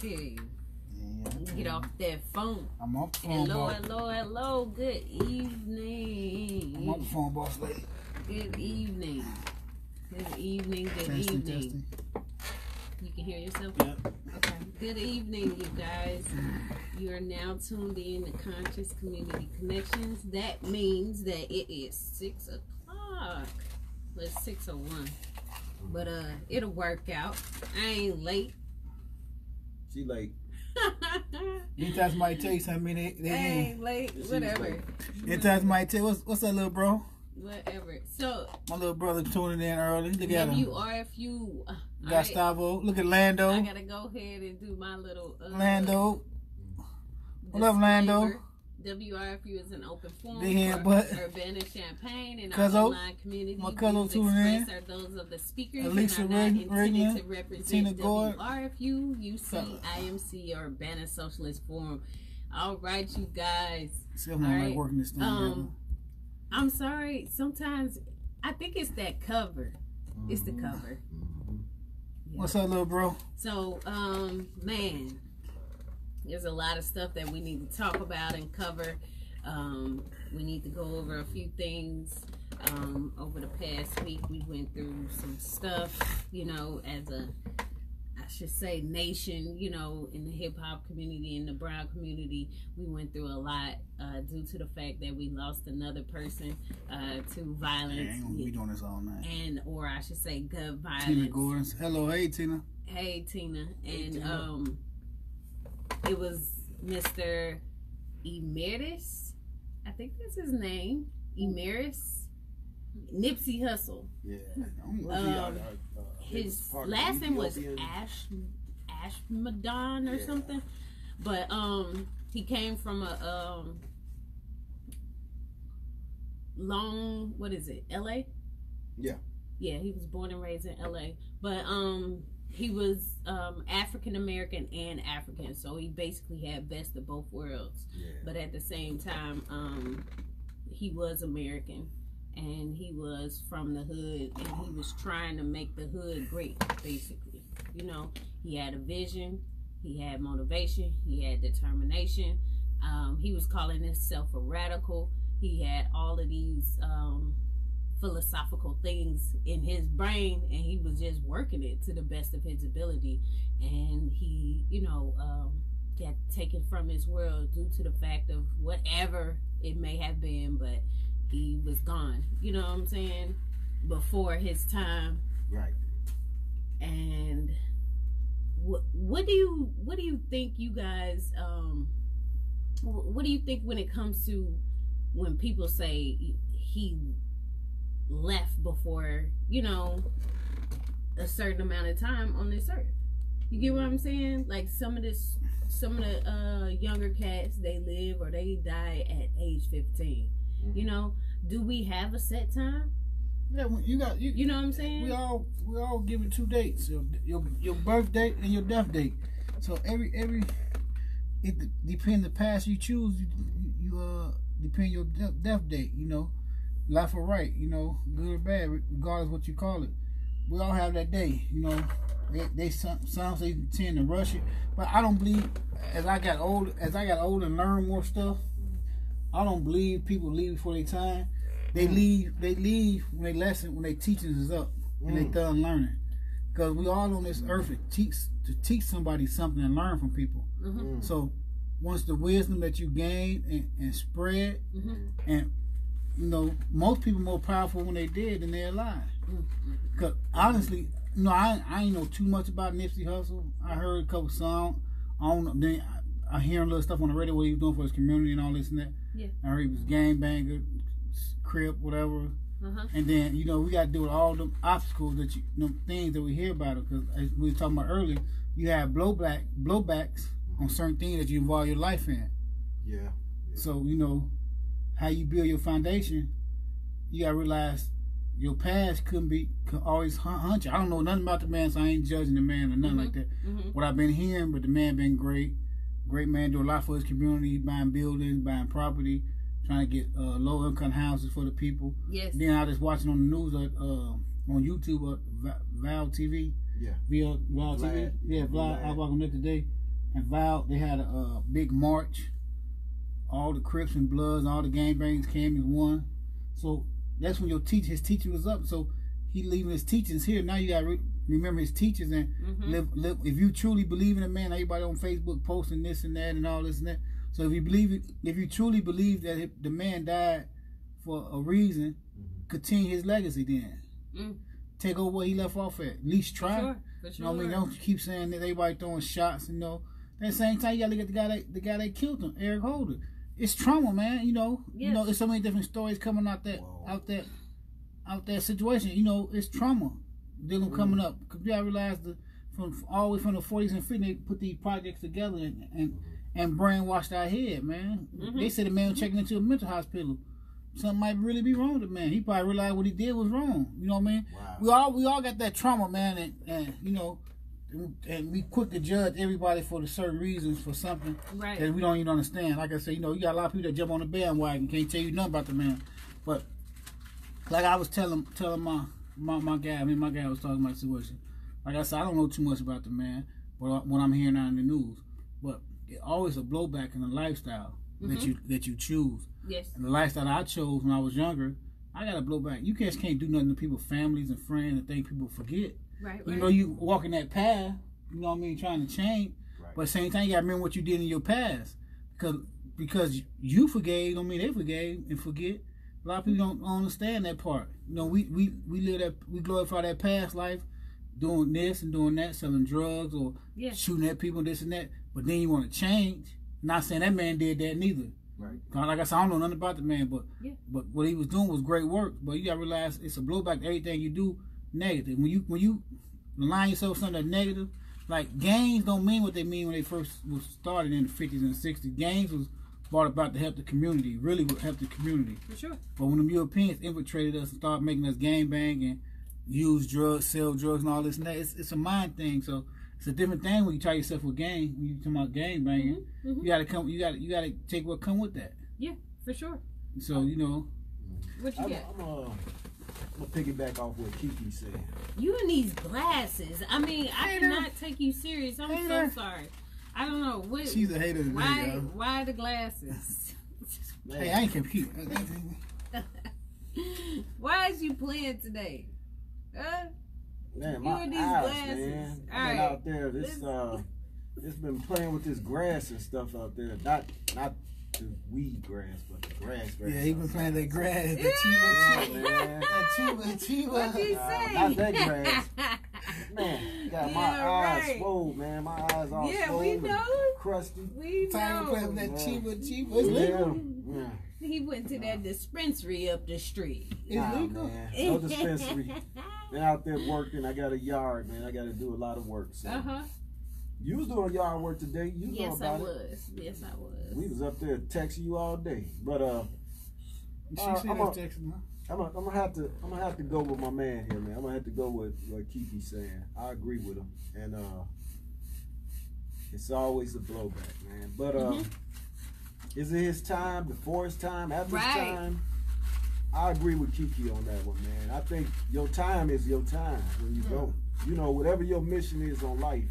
tell you. Yeah, Get off that phone. I'm off the phone, boss. Hello. Good evening. I'm off the phone, boss lady. Good evening. Testing. You can hear yourself? Yep. Okay. Good evening, you guys. You are now tuned in to Conscious Community Connections. That means that it is 6 o'clock. Well, it's 6:01. But it'll work out. I ain't late. She late. Anytime somebody tell you something, they ain't late. Whatever. Anytime somebody tell you, what's up, little bro? Whatever. So my little brother tuning in early. Look at him. WRFU. Gustavo. Look at Lando. I gotta go ahead and do my little Lando. What up, Lando? WRFU is an open forum for Urbana Champaign and our online community. My cousin tuning in. Are those of the speakers Alicia and are not intended to Tina represent Gord. WRFU, UC, IMC, or Urbana Socialist Forum. All right, you guys. All right. Working this thing I'm sorry. Sometimes I think it's that cover. It's the cover. Yeah. What's up, little bro? So, man, there's a lot of stuff that we need to talk about and cover. We need to go over a few things. Over the past week, we went through some stuff, as a, I should say, nation, in the hip-hop community, in the brown community. We went through a lot due to the fact that we lost another person to violence. Yeah, ain't gonna be doing this all night. Or I should say gun violence. Tina Gordon. Hello, hey, Tina. Hey, Tina. And it was Mr. Emeritus. I think that's his name. Emeritus. Nipsey Hussle. Yeah. His last name was Ashmadon or something. But he came from a LA? Yeah. Yeah, he was born and raised in LA. But he was African American and African, so he basically had best of both worlds. Yeah. But at the same time, he was American, and he was from the hood, and he was trying to make the hood great, basically. He had a vision, he had motivation, he had determination. He was calling himself a radical. He had all of these philosophical things in his brain, and he was just working it to the best of his ability. And he, got taken from his world due to the fact of whatever it may have been, but he was gone. You know what I'm saying? Before his time. Right. And what do you think, you guys? What do you think when it comes to when people say he left before, a certain amount of time on this earth? You get what I'm saying? Like some of the younger cats, they live or they die at age 15. Mm-hmm. Do we have a set time? Yeah, you know what I'm saying? We all give it 2 dates: your birth date and your death date. So it depends the path you choose. You depend your death date. Life or right. Good or bad, regardless what you call it. We all have that day. Some say tend to rush it, but I don't believe. As I got older and learned more stuff, I don't believe people leave before their time. They leave when they teaching is up and they done learning. Because we all on this earth to teach somebody something and learn from people. Mm-hmm. So once the wisdom that you gain and spread, and most people more powerful when they dead than they're alive. Because honestly, I ain't know too much about Nipsey Hussle. I heard a couple songs. I don't know. Then I hear a little stuff on the radio what he was doing for his community and all this and that. Yeah. I heard he was gangbanger, crip, whatever. And then we got to deal with all them obstacles that things that we hear about it. Because as we were talking about earlier, you have blowbacks on certain things that you involve your life in. Yeah. So how you build your foundation, you gotta realize your past could always hunt you. I don't know nothing about the man, so I ain't judging the man or nothing like that. What I've been hearing, but the man been great man, doing a lot for his community, buying buildings, buying property, trying to get low income houses for the people. Yes. Then I was watching on the news on YouTube, Val TV. Yeah. Val TV. Yeah, Vlad. I was watching it today. and vowed. They had a big march. All the Crips and Bloods, all the gangbangs came as one. So that's when his teaching was up. So he leaving his teachings here. Now you gotta remember his teachings and live. If you truly believe in a man, everybody on Facebook posting this and that and all this and that. So if you truly believe that the man died for a reason, continue his legacy then. Take over what he left off at. At least try. For sure. You know what I mean? Don't keep saying that everybody throwing shots, you know. At the same time, you gotta look at the guy that killed him, Eric Holder. It's trauma, man. You know, there's so many different stories coming out that situation. You know, it's trauma. Dealing coming up. Cause you gotta realize from all the way from the 40s and 50s, they put these projects together and brainwashed our head, man. They said the man was checking into a mental hospital. Something might really be wrong with the man. He probably realized what he did was wrong. You know what I mean? Wow. We all got that trauma, man, and you know, and we quick to judge everybody for the certain reasons for something that we don't even understand. Like I said, you know, you got a lot of people that jump on the bandwagon, can't tell you nothing about the man. But like I was telling my guy, my guy was talking about the situation. Like I said, I don't know too much about the man, but what I'm hearing out in the news. But it always a blowback in the lifestyle that you choose. Yes. And the lifestyle I chose when I was younger, I got to blow back. You guys can't do nothing to people's families and friends and think people forget. Right. You know, you walking that path, you know what I mean, trying to change. Right. But at the same time, you got to remember what you did in your past. Because you forgave, don't mean they forgave and forget. A lot of people don't understand that part. You know, we glorify that past life, doing this and doing that, selling drugs or shooting at people, this and that. But then you want to change. Not saying that man did that neither. Right. Like I said, I don't know nothing about the man, but what he was doing was great work. But you gotta realize it's a blowback to everything you do negative. When you align yourself with something that's negative, like gangs don't mean what they mean when they first was started in the 50s and 60s. Gangs was brought about to help the community, really would help the community. For sure. But when the Europeans infiltrated us and started making us gang bang and use drugs, sell drugs and all this and that, it's a mind thing. So it's a different thing when you tie yourself with gang. When you talk about gang banging, you gotta take what come with that. Yeah, for sure. So you know, what you got? I'm gonna piggyback off what Kiki said. You and these glasses. I mean, I cannot take you serious. I'm so sorry. I don't know what. She's a hater. Why the glasses? Hey, I ain't compete. Why is you playing today? Man, my eyes, man. I've been out there. It's been playing with this grass and stuff out there. Not the weed grass, but the grass. Yeah, he been playing that grass. The chiba. What you say? Not that grass. Man, got my eyes swole, man. My eyes all swole. We know. Crusty. We know. Playing that chiba. Yeah. He went to that dispensary up the street. Nah, man. No dispensary. Been out there working. I got a yard, man. I got to do a lot of work. So. You was doing yard work today. You know about it. Yes, I was. We was up there texting you all day. But I'm gonna have to go with my man here, man. I'm gonna have to go with what Kiki's saying. I agree with him, and it's always a blowback, man. But is it his time? Before his time? After his time? I agree with Kiki on that one, man. I think your time is your time when you go. You know, whatever your mission is on life,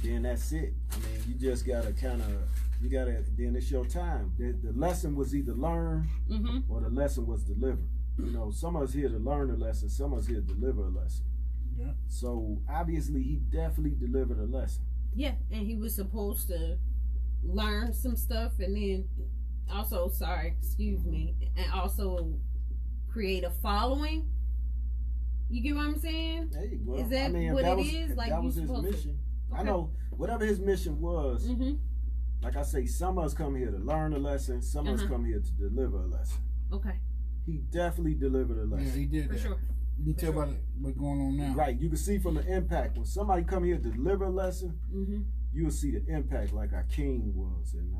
then that's it. I mean, you just gotta then it's your time. The lesson was either learned or the lesson was delivered. You know, some of us here to learn a lesson, some of us here to deliver a lesson. Yeah. So obviously he definitely delivered a lesson. Yeah, and he was supposed to learn some stuff and then also, and also create a following. You get what I'm saying? There you go. Is that what it is? Like that was his mission. Okay. I know whatever his mission was. Like I say, some of us come here to learn a lesson. Some of us come here to deliver a lesson. Okay. He definitely delivered a lesson. Yeah, he did. For sure. You can tell about what's going on now. Right. You can see from the impact when somebody come here to deliver a lesson. You will see the impact, like our King was, and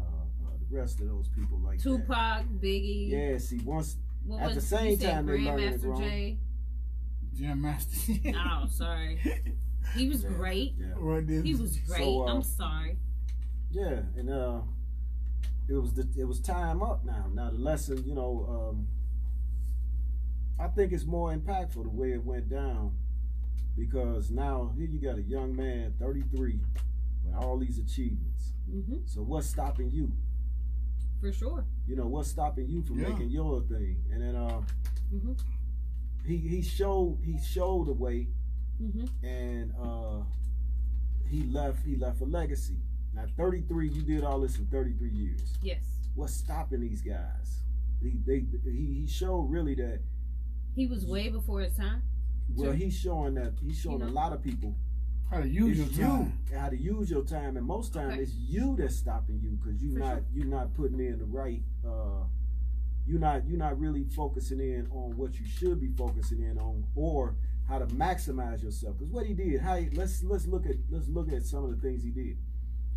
the rest of those people like Tupac, Biggie. Yeah. See, at the same time they learned it wrong. Jay. Jam Master. Oh, sorry. He was great. Yeah. He was great. So, I'm sorry. Yeah, and it was time up now. Now the lesson, you know, I think it's more impactful the way it went down, because now here you got a young man, 33, with all these achievements. So what's stopping you? For sure. You know, what's stopping you from making your thing? And then he showed the way, and he left a legacy. Now 33, you did all this in 33 years. Yes. What's stopping these guys? He showed really that he was way before his time. Well, he's showing a lot of people how to use your time. How to use your time, and most times it's you that's stopping you because you're not putting in the right. You're not really focusing in on what you should be focusing in on, or how to maximize yourself. Because what he did, let's look at some of the things he did.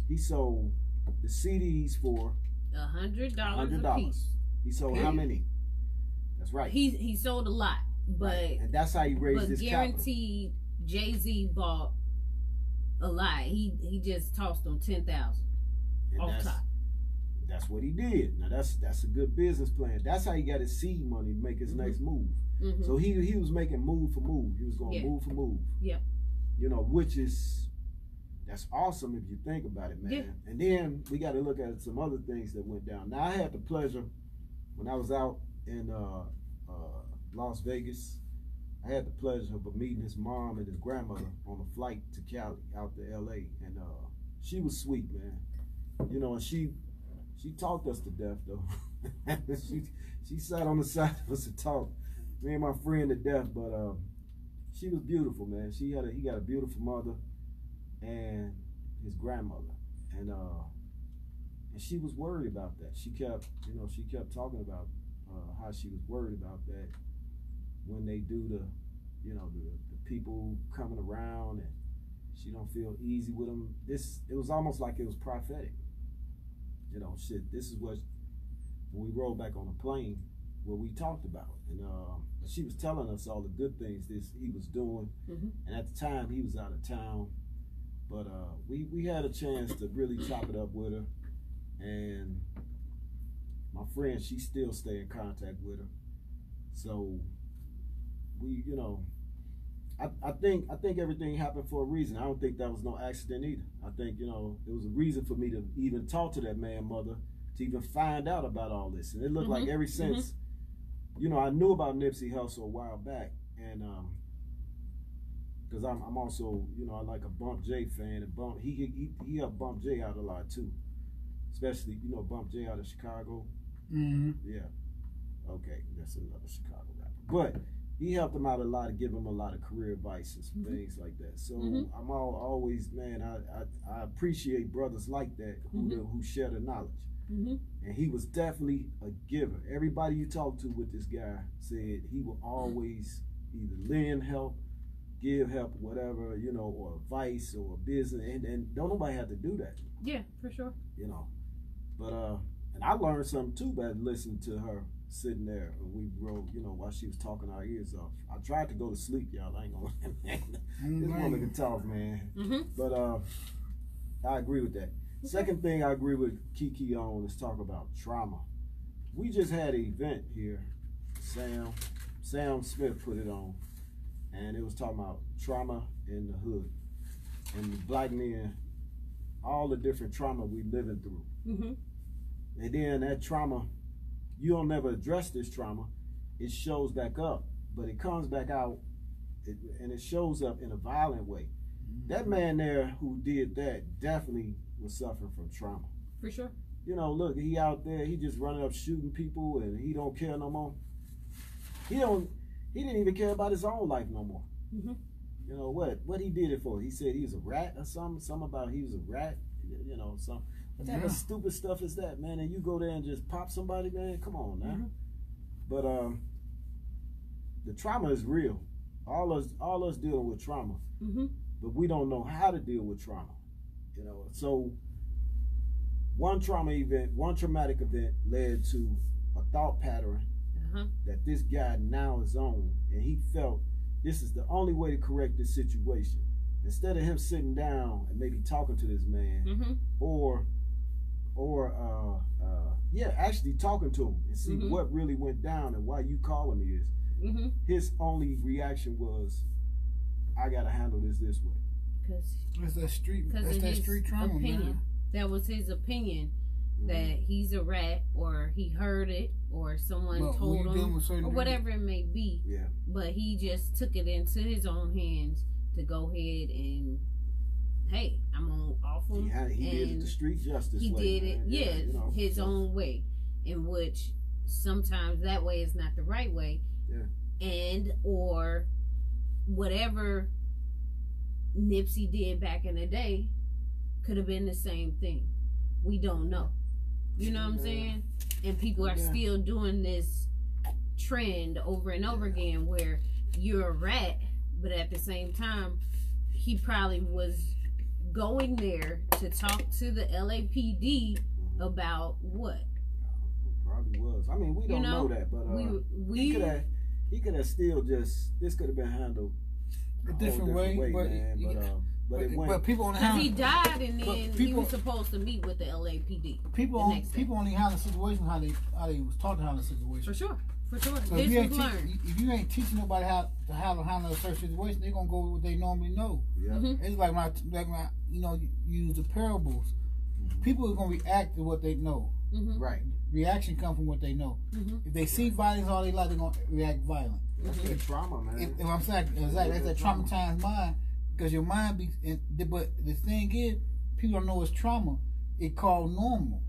He sold the CDs for $100 a piece. He sold how many? That's right. He sold a lot, but and that's how he raised his capital. Guaranteed, Jay-Z bought a lot. He just tossed them 10,000 off top. That's what he did. Now that's a good business plan. That's how he got his seed money to make his next move. So he was making move for move. He was going move for move. Yeah. You know, that's awesome if you think about it, man. Yeah. And then we got to look at some other things that went down. Now I had the pleasure when I was out in Las Vegas. I had the pleasure of meeting his mom and his grandmother on a flight to Cali, out to LA, and she was sweet, man. You know, and she talked us to death though. she sat on the side of us to talk me and my friend to death, but she was beautiful, man. He got a beautiful mother and his grandmother, and she was worried about that. She kept talking about how she was worried about that when they do the people coming around, and she don't feel easy with them. It was almost like it was prophetic. You know, this is what, when we rolled back on the plane, what we talked about. And she was telling us all the good things he was doing. And at the time, he was out of town. But we had a chance to really chop it up with her. And my friend, she still stay in contact with her. So we, I think everything happened for a reason. I don't think that was no accident either. I think, it was a reason for me to even talk to that man mother, to even find out about all this. And it looked like ever since, I knew about Nipsey Hussle a while back, and because I'm also, I like a Bump J fan, and he helped Bump J out a lot too, especially Bump J out of Chicago. Yeah, okay, that's another Chicago rapper, but he helped him out a lot, to give him a lot of career advice and some things like that. So I'm always, man, I appreciate brothers like that who share the knowledge. And he was definitely a giver. Everybody you talk to with this guy said he will always either lend help, give help, whatever, or advice or business, and don't nobody have to do that. Yeah, for sure. But and I learned something too by listening to her sitting there, and we rode, while she was talking our ears off. I tried to go to sleep, y'all. I ain't gonna. This woman can talk, man. But I agree with that. Second thing I agree with Kiki on is talk about trauma. We just had an event here. Sam Smith put it on, and it was talking about trauma in the hood and the black men, all the different trauma we living through. And then that trauma, you don't never address this trauma. It shows back up, but it comes back out, and it shows up in a violent way. That man there who did that definitely was suffering from trauma. For sure. Look, he out there, he just running up shooting people, and he don't care no more. He didn't even care about his own life no more. What he did it for? He said he was a rat or something about he was a rat, what type of stupid stuff is that, man? And you go there and just pop somebody, man? Come on now. But the trauma is real. All us dealing with trauma. But we don't know how to deal with trauma. So one traumatic event led to a thought pattern that this guy now is on, and he felt this is the only way to correct this situation. Instead of him sitting down and maybe talking to this man, or actually talking to him and see what really went down and why you calling me this. His only reaction was, I gotta handle this way. Because That's that street. That's that street trauma, man. That was his opinion. That he's a rat, or he heard it, or someone told him, or whatever it may be. Yeah. But he just took it into his own hands to go ahead and, hey, I'm gonna off him. He did it the street justice way. He did it, his own way, in which sometimes that way is not the right way. Yeah. And or whatever Nipsey did back in the day could have been the same thing. We don't know. You know what I'm saying? And people are still doing this trend over and over again where you're a rat, but at the same time, he probably was going there to talk to the LAPD about what? Probably was. I mean, we don't know that, but he could have still just, this could have been handled a different way, man, but people only because he died and then he was supposed to meet with the LAPD. People only handle the situation how they was taught to handle the situation. For sure. So if you ain't teaching nobody how to handle a certain situation, they're gonna go with what they normally know. Yeah. Mm-hmm. It's like my you use the parables. Mm-hmm. People are gonna react to what they know. Mm-hmm. Right. Reaction comes from what they know. Mm-hmm. If they see violence all they life, they're gonna react violent. That's that trauma, man. If I'm saying exactly, that's that traumatized mind. Because your mind but the thing is, people don't know it's trauma. It called normal.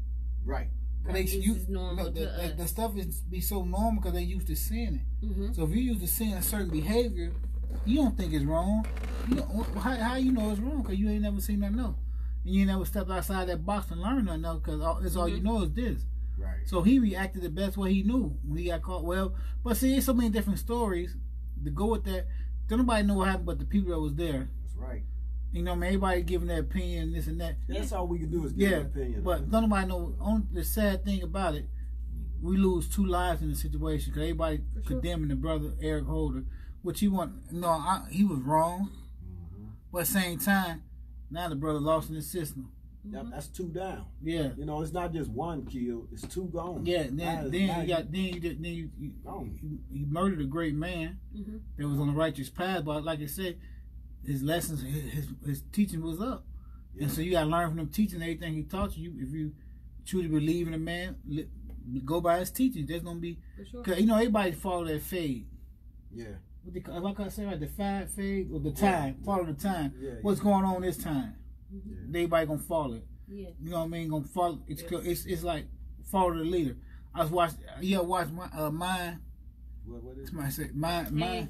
Right. Is normal the stuff is be so normal because they used to seeing it. Mm-hmm. So if you used to seeing a certain behavior, you don't think it's wrong. You know, how you know it's wrong? Because you ain't never seen nothing else. And you ain't never stepped outside that box and learned nothing else because all you know is this. Right. So he reacted the best way he knew when he got caught. Well, but see, there's so many different stories to go with that. Don't nobody know what happened but the people that was there. That's right. You know, man, everybody giving their opinion, this and that. That's all we can do is give an opinion. But don't nobody know. Only the sad thing about it, we lose 2 lives in the situation because everybody condemning the brother Eric Holder, which he was wrong. Mm-hmm. But at the same time, now the brother lost in the system. Yep, that's 2 down. Yeah. You know, it's not just 1 killed; it's 2 gone. Yeah. He murdered a great man that was on the righteous path. But like I said, his lessons, his teaching was up, and so you got to learn from him teaching everything he taught you. If you truly believe in a man, go by his teachings. There's gonna be, cause you know everybody follow that fade. Yeah. What I say, right? The fade or the time. Follow the time. Yeah, What's going on this time? Yeah. Everybody gonna follow it. Yeah. You know what I mean? Gonna follow. It's like follow the leader. I was watching. Watch mine. What is? Somebody said mine.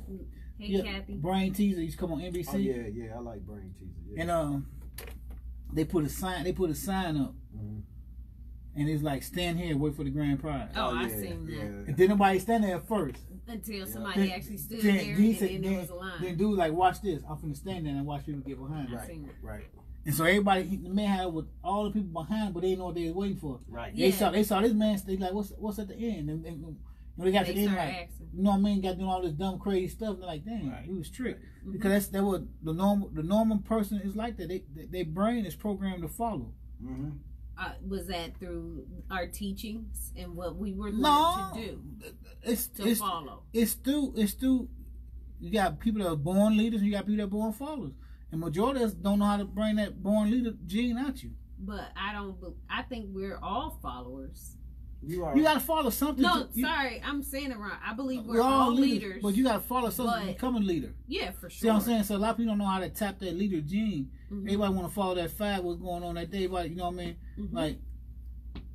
Hey, Kathy. Brain Teaser used to come on NBC. Oh yeah, I like Brain Teaser. Yeah. And they put a sign up, and it's like stand here, wait for the grand prize. Oh, I seen that. Yeah. And then nobody stand there first until somebody actually stood there, and then there was a line. Then dude like, watch this. I'm finna stand there and watch people get behind. Right. And so everybody, the man had with all the people behind, but they didn't know what they was waiting for. Right. They saw this man. They like, what's at the end? And they got to the end like, asking. you know what I mean? Got doing all this dumb crazy stuff. And they're like, dang, he was tricked. Because that was the normal person is like that. Their brain is programmed to follow. Mm-hmm. Was that through our teachings and what we were learned to do? It's follow. It's through. You got people that are born leaders, and you got people that are born followers. And majority of us don't know how to bring that born leader gene out you. But I think we're all followers. You got to follow something. No, sorry, I'm saying it wrong. I believe we're all leaders. But you got to follow something to become a leader. Yeah, for sure. See what I'm saying? So a lot of people don't know how to tap that leader gene. Everybody want to follow that fad, what's going on that day. Everybody, you know what I mean? Like,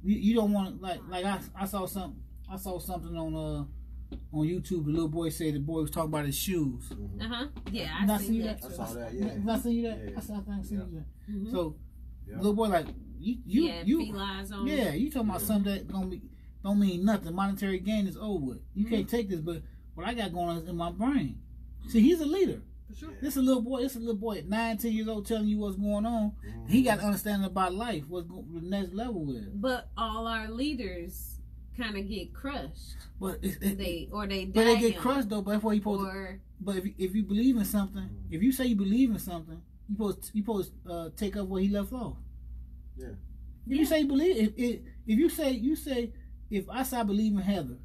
you don't want to, like I saw something on YouTube. The little boy said the boy was talking about his shoes. Yeah, I seen that. I saw that. Yeah. Did I see you that? Yeah. I seen that. So, little boy like you felines on. Yeah, you talking about something that don't mean nothing. Monetary gain is over with. You can't take this, but what I got going on is in my brain. See, he's a leader. For sure. This a little boy at 9, 10 years old telling you what's going on. He got understanding about life, what the next level is. But all our leaders kind of get crushed. But they get crushed though. But that's what you supposed to. But if you believe in something, if you say you believe in something, you supposed to take up what he left off. Yeah. If you say you believe, if you say if I say I believe in Heather,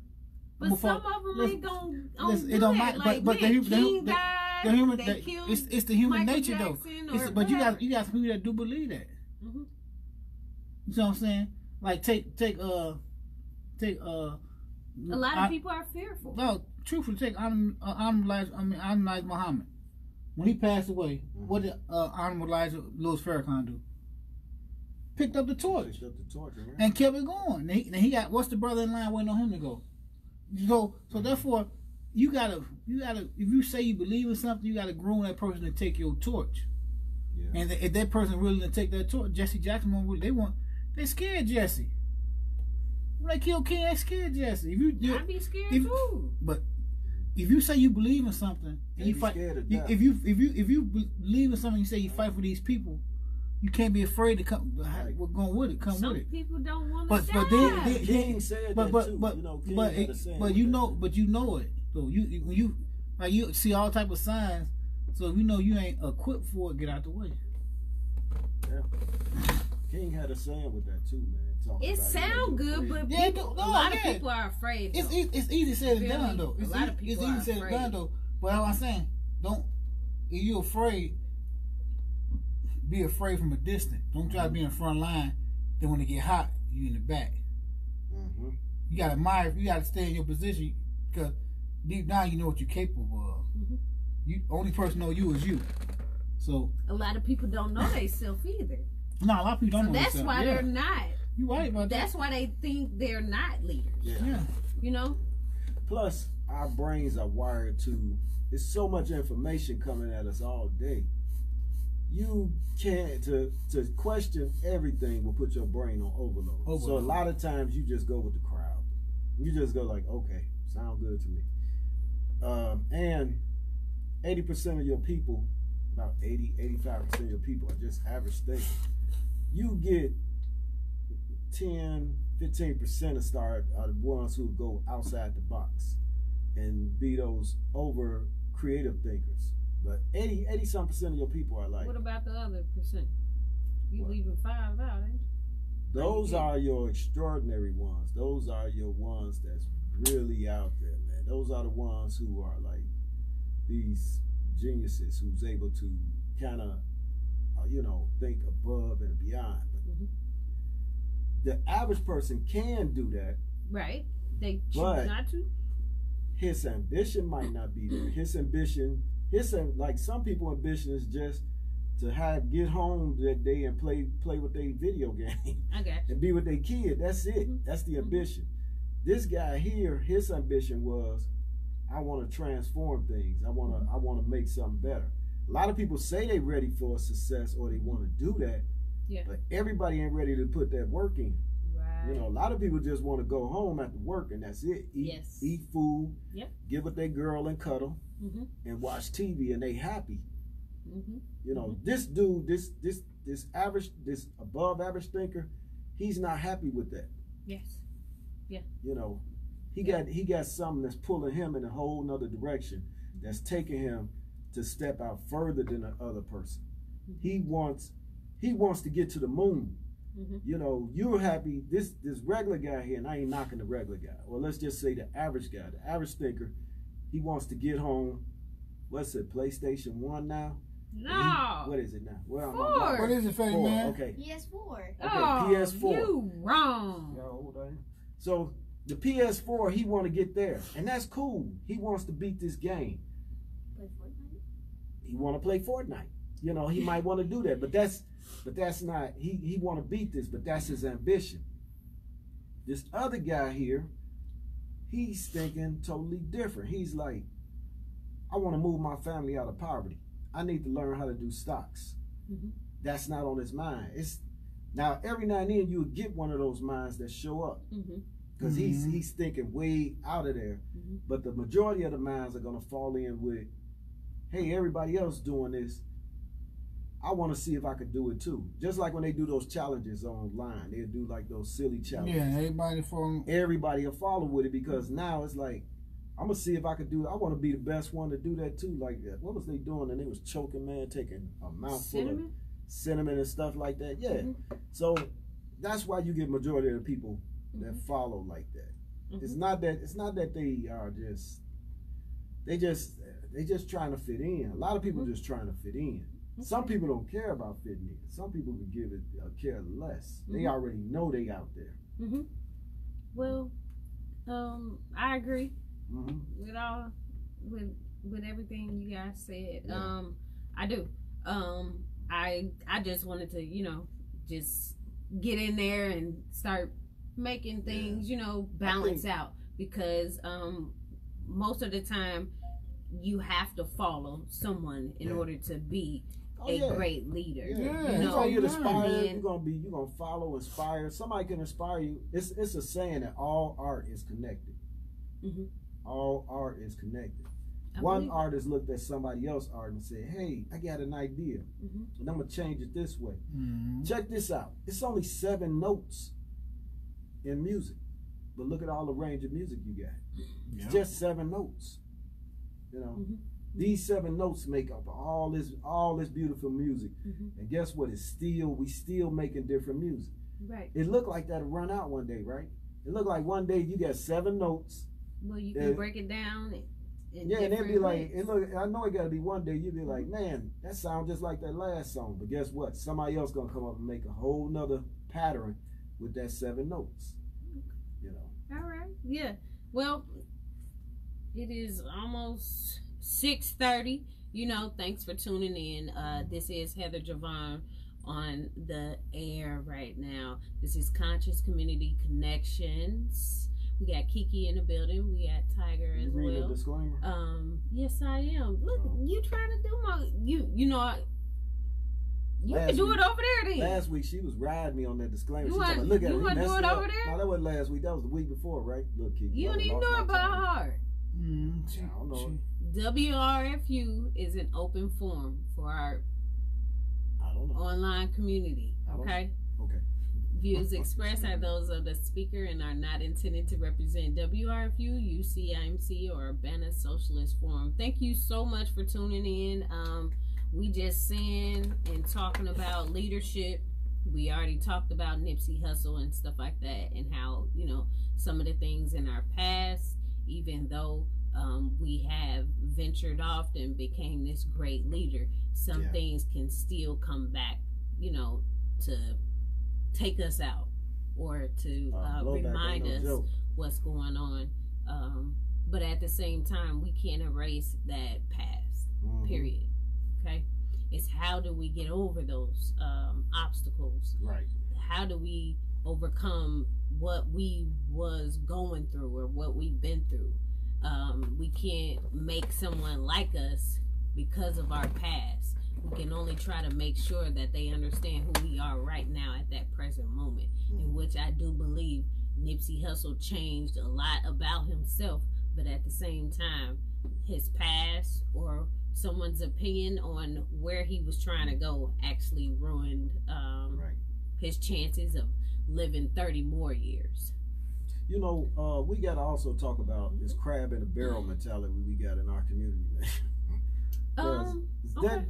but some of them ain't gonna. It don't matter. Like, but King died. that. The human, They killed it's the human Michael nature Jackson though. But you got some people that do believe that. Mm-hmm. You know what I'm saying? Like take a lot of people are fearful. No, truthfully, take Elijah Muhammad. When he passed away, what did Elijah Louis Farrakhan do? Picked up the torch. And kept it going. And he got, what's the brother in line waiting on him to go? So therefore, you gotta, if you say you believe in something, you gotta groom that person to take your torch. Yeah. And if that person really to take that torch, Jesse Jackson, they scared Jesse. When they killed King, they scared Jesse. I'd be scared too. But if you say you believe in something, and you fight, if you believe in something, you say you fight for these people, you can't be afraid to come. We're going with it. Come with it. Some people don't want to die. But then King said that too. But you know it. So when you see all type of signs, so if you know you ain't equipped for it, get out the way. Yeah. King had a saying with that too, man. It sounds good, but a lot of people are afraid. Though. It's easy said and done though. A lot of people it's easy said and done though. But how I'm saying, if you're afraid, be afraid from a distance. Don't try to be in the front line. Then when it get hot, you in the back. Mm-hmm. You gotta admire. You gotta stay in your position because deep down you know what you're capable of. Mm-hmm. You only person know you is you. So a lot of people don't know themselves either. No, a lot of people don't know themselves. That's why they're not. You're right about that. That's why they think they're not leaders. Yeah. You know? Plus, our brains are wired to, there's so much information coming at us all day. You can't, to question everything will put your brain on overload. So a lot of times you just go with the crowd. You just go like, okay, sound good to me. And 80% of your people, about 85% of your people are just average thinkers. You get 10-15% of start are the ones who go outside the box and be those over creative thinkers. But 80-some% of your people are like. What about the other percent? You leaving 5 out, ain't you? Those are your extraordinary ones. Those are your ones that's really out there, man. Those are the ones who are like these geniuses who's able to kind of, think above and beyond. But the average person can do that. Right. They choose not to. His ambition might not be there. His ambition, like some people ambition is just to get home that day and play with their video game. I got you. And be with their kid. That's it. That's the ambition. This guy here, his ambition was, I want to transform things. I want to make something better. A lot of people say they're ready for success or they want to do that. Yeah. But everybody ain't ready to put that work in. Right. A lot of people just want to go home after work and that's it. Eat food, get with their girl and cuddle, and watch TV and they happy. This dude, this above average thinker, he's not happy with that. Yes. Yeah. He got something that's pulling him in a whole nother direction, that's taking him to step out further than the other person. He wants to get to the moon. You're happy, this regular guy here, and I ain't knocking the regular guy, or let's just say the average guy, the average thinker, he wants to get home, what's it, PlayStation 1 now? No. What is it now? 4. What is it, Fatty Man? Okay. PS4. Okay, oh, PS4. You wrong. So the PS4, he want to get there, and that's cool. He wants to beat this game. Play Fortnite? He want to play Fortnite. He might want to do that, but that's not. He want to beat this, but that's his ambition. This other guy here, he's thinking totally different. He's like, I want to move my family out of poverty. I need to learn how to do stocks. That's not on his mind. Now every now and then you would get one of those minds that show up. Because he's thinking way out of there. But the majority of the minds are going to fall in with, hey, everybody else doing this. I want to see if I could do it too. Just like when they do those challenges online. They'll do like those silly challenges. Yeah, everybody will follow with it because now it's like, I'm going to see if I could do it. I want to be the best one to do that too. Like, what was they doing? And they was choking, man, taking a mouthful of cinnamon and stuff like that. Yeah. So that's why you get majority of the people that follow like that. It's not that they are They just trying to fit in. A lot of people just trying to fit in. Some people don't care about fitting in. Some people could give it care less. They already know they out there. Well, I agree with everything you guys said. Yeah. I do. I just wanted to, you know, just get in there and start making things, you know, balance out, because most of the time you have to follow someone in order to be a great leader. You know, you're gonna follow, inspire. Somebody can inspire you. It's a saying that all art is connected. All art is connected. One artist looked at somebody else's art and said, "Hey, I got an idea, and I'm gonna change it this way. Check this out. It's only 7 notes in music, but look at all the range of music you got. It's just 7 notes. You know, these 7 notes make up all this beautiful music. And guess what? We still making different music. Right. It looked like that'll run out one day, right? It looked like one day you got 7 notes. Well, you can break it down. And they'd be like, I know it got to be one day you'd be like, man, that sounds just like that last song. But guess what? Somebody else gonna come up and make a whole nother pattern with that 7 notes. You know. All right. Yeah. Well, it is almost 6:30. You know, thanks for tuning in. This is Heather Javon on the air right now. This is Conscious Community Connections. We got Kiki in the building. We got Tiger as well. Read a disclaimer? Yes, I am. Look, you trying to do my you know. You can do it over there then. Last week she was riding me on that disclaimer. You want to do it over there? No, that wasn't last week. That was the week before, right? Look, Kiki. You don't even know it by heart. I don't know. WRFU is an open forum for our online community. Okay. Okay. Views expressed are those of the speaker and are not intended to represent WRFU, UCIMC, or Urbana Socialist Forum. Thank you so much for tuning in. We just saying and talking about leadership. We already talked about Nipsey Hussle and stuff like that, and how, you know, some of the things in our past, even though we have ventured off and became this great leader, some things can still come back, you know, to take us out or to remind us what's going on. But at the same time, we can't erase that past, period. Okay? It's how do we get over those obstacles? Right. How do we overcome what we was going through or what we've been through? We can't make someone like us because of our past. We can only try to make sure that they understand who we are right now at that present moment, in which I do believe Nipsey Hussle changed a lot about himself, but at the same time, his past or someone's opinion on where he was trying to go actually ruined his chances of living 30 more years. You know, we got to also talk about this crab in a barrel mentality we got in our community, man.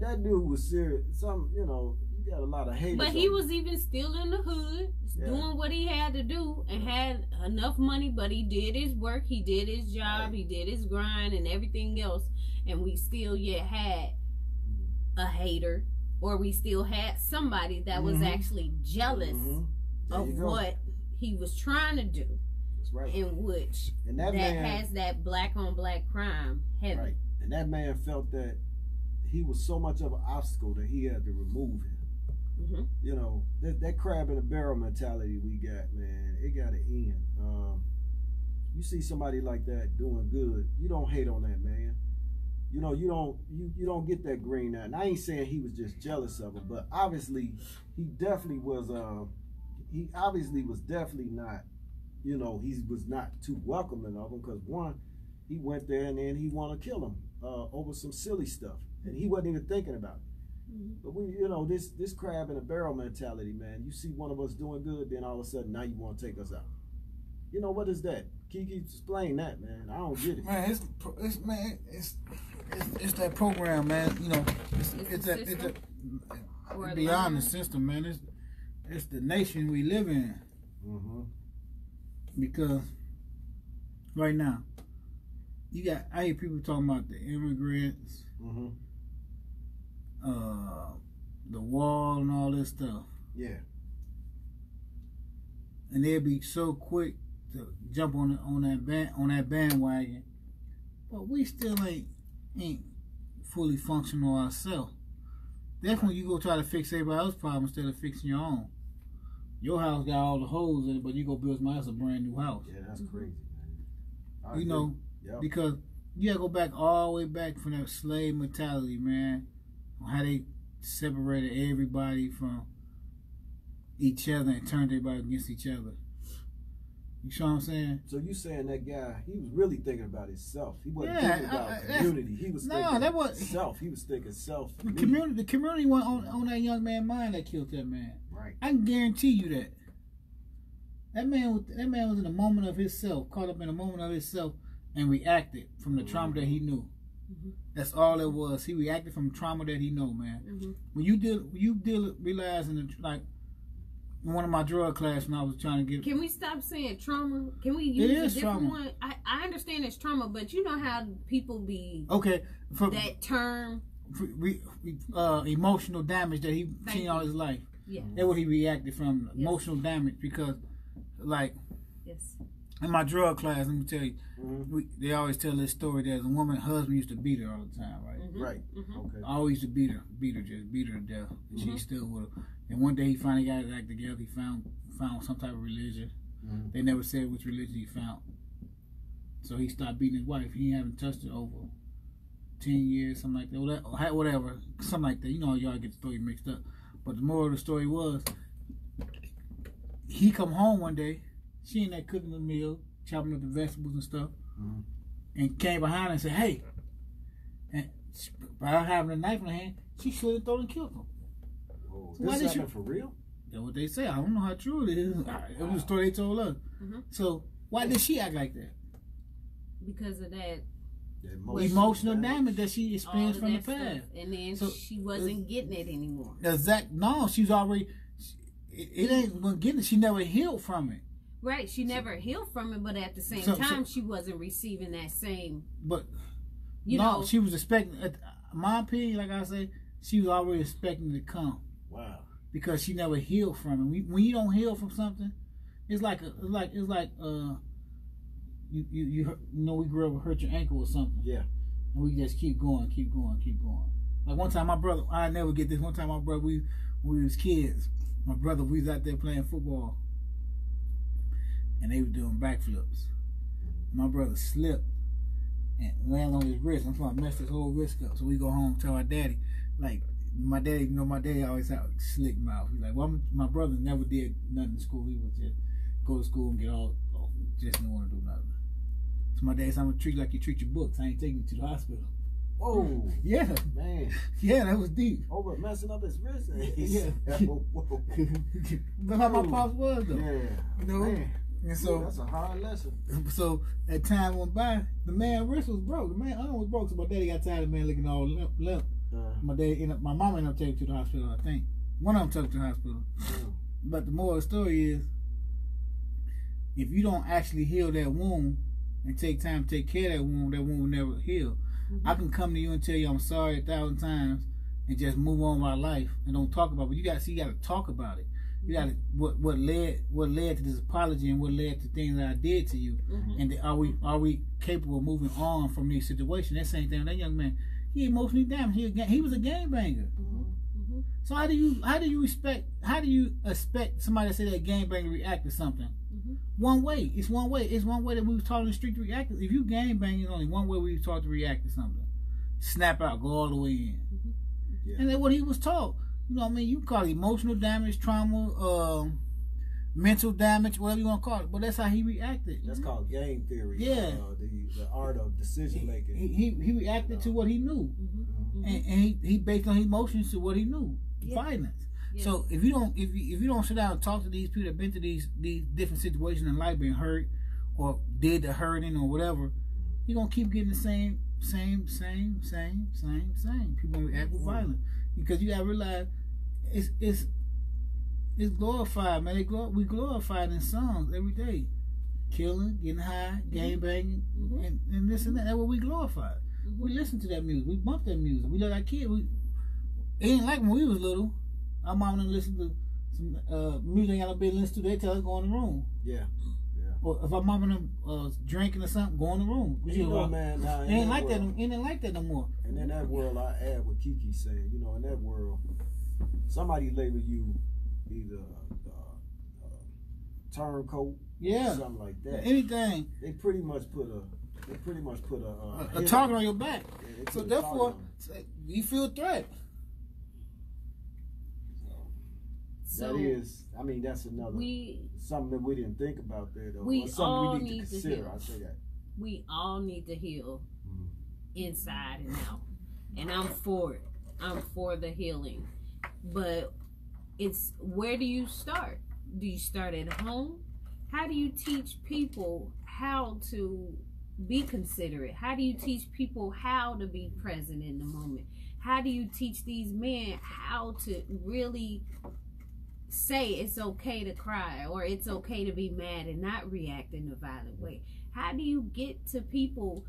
That dude was serious. You know, you got a lot of haters. But he was even still in the hood, doing what he had to do, and had enough money. But he did his work, he did his job, he did his grind, and everything else. And we still yet had a hater, or we still had somebody that was actually jealous of what he was trying to do. That's right. In which that has that black on black crime heavy. Right. And that man felt that he was so much of an obstacle that he had to remove him. You know, that crab in a barrel mentality we got, man, it got to end. You see somebody like that doing good, you don't hate on that man. You know, you don't get that green out. And I ain't saying he was just jealous of him, but obviously he definitely was definitely not, you know, he was not too welcoming of him, because one, he went there and then he wanted to kill him over some silly stuff, and he wasn't even thinking about it. But we, you know, this crab in a barrel mentality, man. You see one of us doing good, then all of a sudden now you want to take us out. You know, what is that? Kiki, explain that, man. I don't get it. Man, it's that program, man. You know, it's beyond the system, man. It's the nation we live in. Because right now, I hear people talking about the immigrants, the wall and all this stuff. Yeah. And they'll be so quick to jump on that bandwagon, but we still ain't fully functional ourselves. That's when you go try to fix everybody else's problem instead of fixing your own. Your house got all the holes in it, but you go build somebody else a brand new house. Yeah, that's crazy, man. You know, because you gotta go back all the way back from that slave mentality, man. How they separated everybody from each other and turned everybody against each other. You know what I'm saying? So you saying that guy, he was really thinking about himself. He wasn't thinking about community. He was thinking self. He was thinking self. The community went on that young man's mind that killed that man. Right. I can guarantee you that. That man was in a moment of himself, caught up in a moment of himself, and reacted from the trauma that he knew. That's all it was. He reacted from trauma that he knew, man. When you realizing like. One of my drug class when I was trying to get. Can we stop saying trauma? Can we use a different one? I understand it's trauma, but you know how people be that term. Emotional damage that he seen all his life. Yeah, that's what he reacted from. Yes. Emotional damage because, like, in my drug class, let me tell you, they always tell this story. There's a woman, husband used to beat her all the time, right? Right. Okay. Always used to beat her to death, and she still with him. And one day he finally got his act together. He found some type of religion. They never said which religion he found. So he stopped beating his wife. He haven't touched her over 10 years, something like that. Whatever, something like that. You know, y'all get the story mixed up. But the moral of the story was, he come home one day. She in there cooking the meal, chopping up the vegetables and stuff, and came behind her and said, "Hey!" And by her having a knife in her hand, she slid and throat and killed him. So this happened for real? That's what they say. I don't know how true it is. It was a story they told us. So why did she act like that? Because of that emotional damage that she experienced from the past. And then she wasn't getting it anymore. No, she's already. It ain't getting it. She never healed from it. Right, she never healed from it, but at the same time, she wasn't receiving that same. But she was expecting. My opinion, like I say, she was already expecting it to come. Wow. Because she never healed from it. When you don't heal from something, it's like you know, we grew up with hurt your ankle or something. Yeah. And we just keep going. Like one time, my brother, I never get this. One time, my brother, when we was kids, my brother, we was out there playing football, and they were doing backflips. My brother slipped and landed on his wrist. I'm trying to mess his whole wrist up. So we go home and tell our daddy, like, my daddy always had a slick mouth. He's like, well, my brother never did nothing in school. He would just go to school and get just didn't want to do nothing. So my dad said, I'm going to treat you like you treat your books. I ain't taking you to the hospital. Whoa. Yeah. Man. Yeah, that was deep. Over messing up his wrist. Yeah. Whoa. That's how my pops was, though. Yeah. You know? Man. And so that's a hard lesson. So as time went by, the man's wrist was broke. The man's arm was broke. So my daddy got tired of the man looking all limp. My mom ended up taking him to the hospital, I think. One of them took him to the hospital. But the moral of the story is, if you don't actually heal that wound and take time to take care of that wound will never heal. I can come to you and tell you I'm sorry 1,000 times and just move on with my life and don't talk about it. But you got to talk about it. You got to what led to this apology and what led to things that I did to you. And are we capable of moving on from these situations? That same thing. That young man, he emotionally damaged. He was a gangbanger. So how do you expect somebody to say that gangbanger react to something? One way. It's one way. It's one way that we was taught in the street to react. If you gangbang, it's only one way we was taught to react to something. Snap out, go all the way in. And that's what he was taught. You know what I mean? You call it emotional damage, trauma, mental damage, whatever you want to call it. But that's how he reacted. That's called game theory. Yeah. The art of decision making. He reacted to what he knew. And he based on emotions to what he knew. Violence. So if you don't sit down and talk to these people that been to these different situations in life, been hurt or did the hurting or whatever, you're gonna keep getting the same. People react with violence. Because you gotta realize it's glorified, man. We glorified in songs every day. killing, getting high, gang banging, and this and that. That's what we glorify. We listen to that music. We bump that music. We let our kids. It ain't like when we was little. Our mom didn't listen to some music I been listening to. They tell us go in the room. Yeah. Or if our mom and them drinking or something, go in the room. You know, man, now, it ain't like that. It ain't like that no more. And in that world, I add what Kiki's saying. You know, in that world, somebody label you either turncoat, or something like that. Anything. They pretty much put a target on your back. Yeah, so therefore, you feel threat. So that is, I mean, that's another something that we didn't think about there, though. We something all we need to consider. Heal. I say that. We all need to heal inside and out. And I'm for it. I'm for the healing. But it's, where do you start? Do you start at home? How do you teach people how to be considerate? How do you teach people how to be present in the moment? How do you teach these men how to really say it's okay to cry, or it's okay to be mad and not react in a violent way? How do you get to people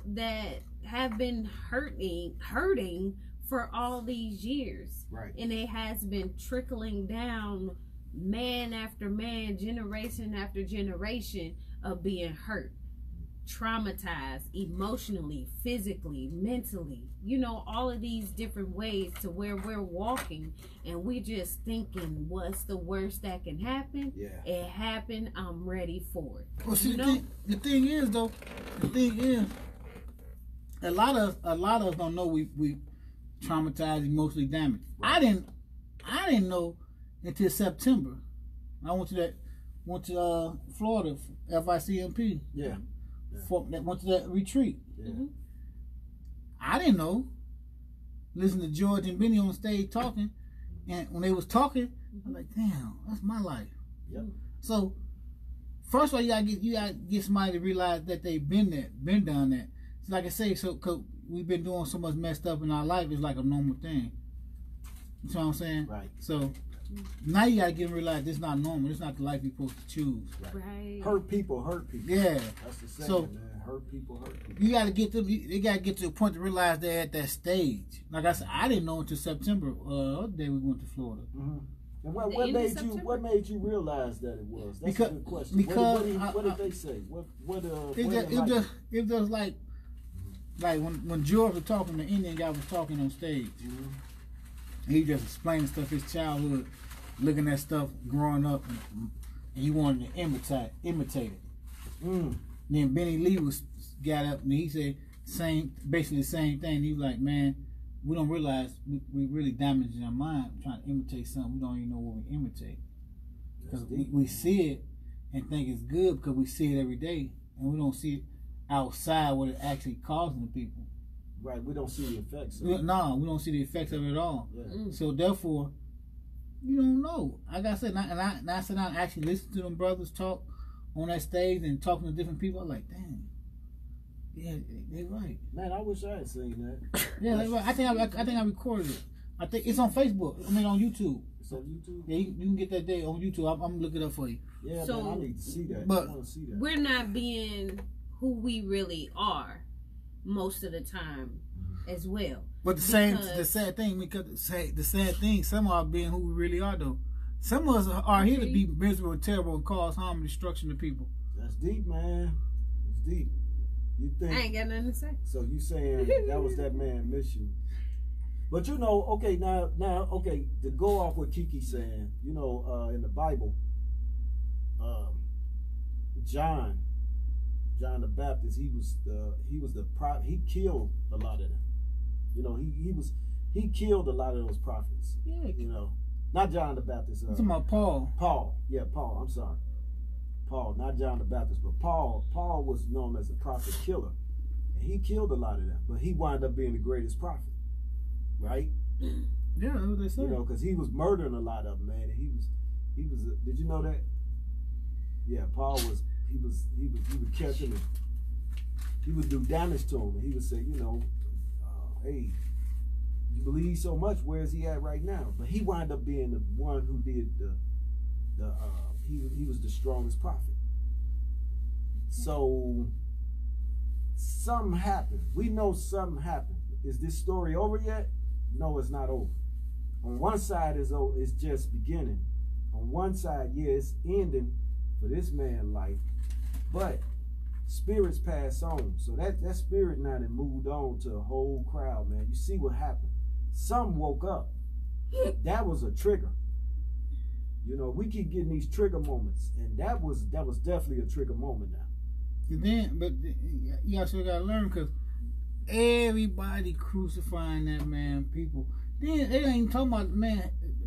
that have been hurting for all these years? Right. And it has been trickling down, man after man, generation after generation, of being hurt, traumatized emotionally, physically, mentally, you know, all of these different ways, to where we're walking and we just thinking, what's the worst that can happen? Yeah. It happened, I'm ready for it. Well, see, the thing is, a lot of us don't know we traumatized, emotionally damaged. Right. I didn't know until September. I went to Florida, FICMP. Yeah. Went to that retreat. Yeah. I didn't know. Listen to George and Benny on stage talking, and when they was talking, I'm like, damn, that's my life. Yep. So, first of all, you gotta get somebody to realize that they've been done that. So like I say, cause we've been doing so much messed up in our life, it's like a normal thing. You know what I'm saying? Right. So now you gotta get them to realize this is not normal. This is not the life you're supposed to choose. Right. Hurt people. Yeah. That's the saying, man. Hurt people. You gotta get them. They gotta get to the point to realize they're at that stage. Like I said, I didn't know until September. Other day we went to Florida. Mm-hmm. And what made you realize that it was? That's a good question. Because what did they say? It was just like when George was talking, the Indian guy was talking on stage. Mm-hmm. He just explaining stuff, his childhood, looking at stuff growing up, and he wanted to imitate it. Then Benny Lee got up and he said basically the same thing. He was like, man, we don't realize we really damaging our mind trying to imitate something we don't even know what we imitate. Because we see it and think it's good because we see it every day, and we don't see it outside what it actually causing the people. Right, we don't see the effects. No, we don't see the effects of it at all. Yeah. So therefore, you don't know. Like I said, and I sat down and actually listened to them brothers talk on that stage and talking to different people. I'm like, damn, yeah, they're right. Man, I wish I had seen that. Yeah, they're right. I think I recorded it. I think it's on Facebook. I mean, on YouTube. It's on YouTube. Yeah, you can get that day on YouTube. I'm gonna look it up for you. Yeah, so, man, I need to see that. But I want to see that. We're not being who we really are most of the time as well. But the sad thing, some of us being who we really are though. Some of us are here to be miserable and terrible and cause harm and destruction to people. That's deep, man. It's deep. You think I ain't got nothing to say. So you saying that was that man's mission. But you know, okay, now okay, to go off what Kiki's saying, you know, in the Bible, John the Baptist, he was the prophet. He killed a lot of them. You know, he killed a lot of those prophets. Yeah. You know, not John the Baptist. Talking about Paul. Paul, yeah, Paul. I'm sorry, Paul, not John the Baptist, but Paul. Paul was known as a prophet killer, and he killed a lot of them. But he wound up being the greatest prophet, right? Yeah, that's what they say. You know, because he was murdering a lot of them, man. And he was. Did you know that? Yeah, Paul was. He would catch him and he would do damage to him, and he would say, you know, hey, you believe so much, where is he at right now? But he wound up being the one who did he was the strongest prophet. So something happened. We know something happened. Is this story over yet? No, it's not over. On one side it's just beginning. On one side, yeah, it's ending for this man's life, but spirits pass on. So that spirit now that moved on to a whole crowd, man. You see what happened. Some woke up. That was a trigger. You know, we keep getting these trigger moments, and that was definitely a trigger moment now. And then, but you also gotta learn, because everybody crucifying that man, people. Then they ain't even talking about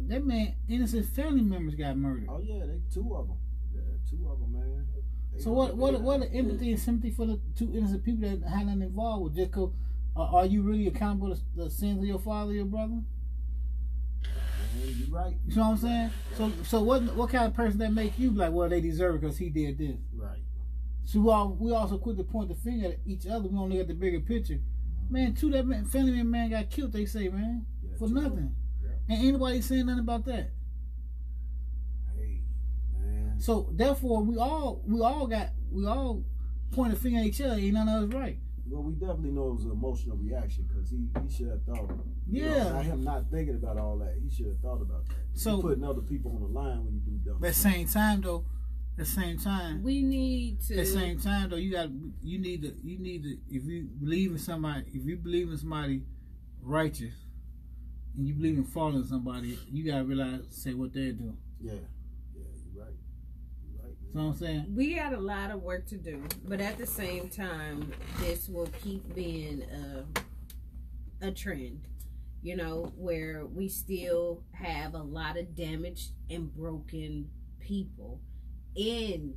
that man, innocent family members got murdered. Oh yeah, two of them. Yeah, two of them, man. So what the empathy and sympathy for the two innocent people that had nothing involved with? Just cause, are you really accountable to the sins of your father, or your brother? You're right. You know what I'm saying? So what kind of person that make you like, well, they deserve it because he did this? Right. So we also quick to point the finger at each other. We don't look at the bigger picture. Man, that family man got killed, they say, man, for nothing. Yeah. And anybody saying nothing about that. Hey, man. So therefore, we all point a finger at each other. Ain't none of us right. Well, we definitely know it was an emotional reaction, because he should have thought. Yeah. Not him not thinking about all that. He should have thought about that. So you're putting other people on the line when you do dumb. But at the same time, though, we need to. At the same time, though, you need to. If you believe in somebody righteous, and you believe in following somebody, you gotta realize, say what they do. Yeah, you're right. You know what I'm saying? We got a lot of work to do, but at the same time, this will keep being a trend, you know, where we still have a lot of damaged and broken people in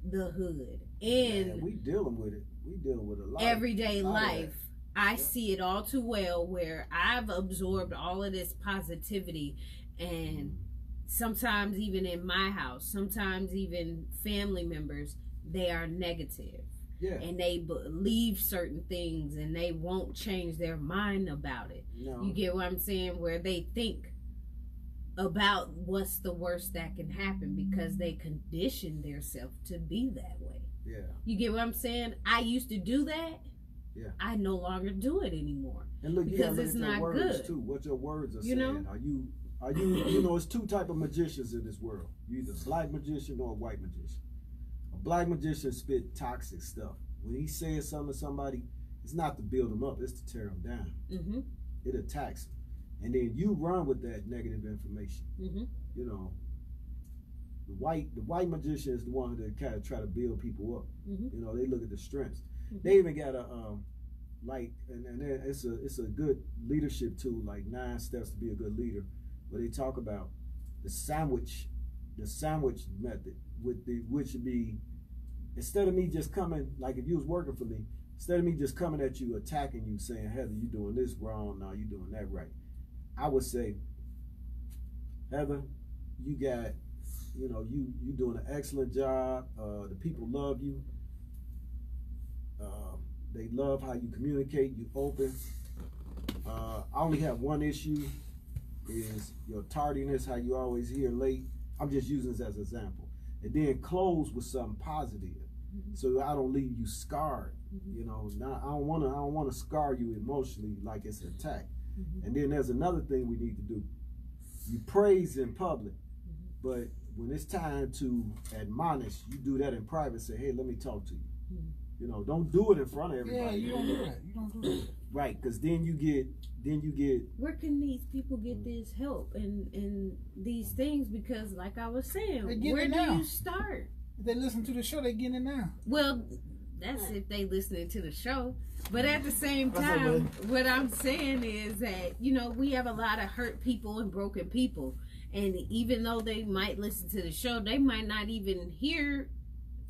the hood. We dealing with it. We dealing with a lot. Everyday life. I see it all too well, where I've absorbed all of this positivity, and sometimes even in my house, sometimes even family members, they are negative. Yeah. And they believe certain things, and they won't change their mind about it. No. You get what I'm saying? Where they think about what's the worst that can happen because they condition themselves to be that way. Yeah. You get what I'm saying? I used to do that. Yeah. I no longer do it anymore. And look, because it's not words good. Too. What your words are you saying. Know? Are you you know, it's two type of magicians in this world. You're either a black magician or a white magician. A black magician spit toxic stuff. When he says something to somebody, it's not to build them up, it's to tear them down. Mm-hmm. It attacks them. And then you run with that negative information. Mm-hmm. You know, the white magician is the one that kind of try to build people up. Mm-hmm. You know, they look at the strengths. Mm-hmm. They even got a and it's a good leadership tool, like 9 steps to be a good leader, where they talk about the sandwich method, which would be, instead of me just coming, like if you was working for me, instead of me just coming at you, attacking you, saying, Heather, you doing this wrong, now you doing that right, I would say, Heather, you got, you know, you doing an excellent job. The people love you. They love how you communicate. You open. I only have one issue, is your tardiness, how you always here late. I'm just using this as an example. And then close with something positive, mm-hmm. so I don't leave you scarred. Mm-hmm. You know, I don't want to scar you emotionally like it's an attack. Mm-hmm. And then there's another thing we need to do. You praise in public, mm-hmm. but when it's time to admonish, you do that in private. Say, hey, let me talk to you. Mm-hmm. You know, don't do it in front of everybody. Yeah, you don't do that. You don't do that. Right, because then you get. Where can these people get this help and these things? Because, like I was saying, where do you start? If they listen to the show, they get it now. Well, that's if they listening to the show. But at the same time, what I'm saying is that, you know, we have a lot of hurt people and broken people. And even though they might listen to the show, they might not even hear.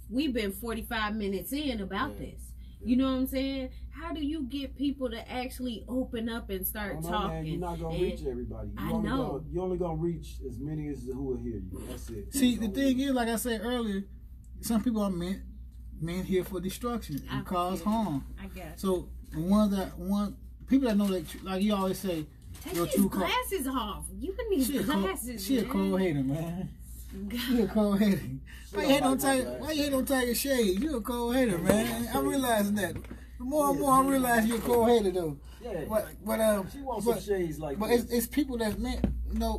We've been 45 minutes in about this. You know what I'm saying? How do you get people to actually open up and start talking? Man, you're not going to reach everybody. You're only going to reach as many as who will hear you. That's it. See, the thing is, like I said earlier, some people are meant here for destruction and cause harm. I guess. So one people that know that, like you always say, take your glasses off. You need glasses. She a cold hater, man. You a cold headed. Why you hate on Tiger Shades? You a cold headed, man. I'm realizing that. The more and more I realize you're cold headed though. Yeah. But she wants some shades like but this. It's people that's meant,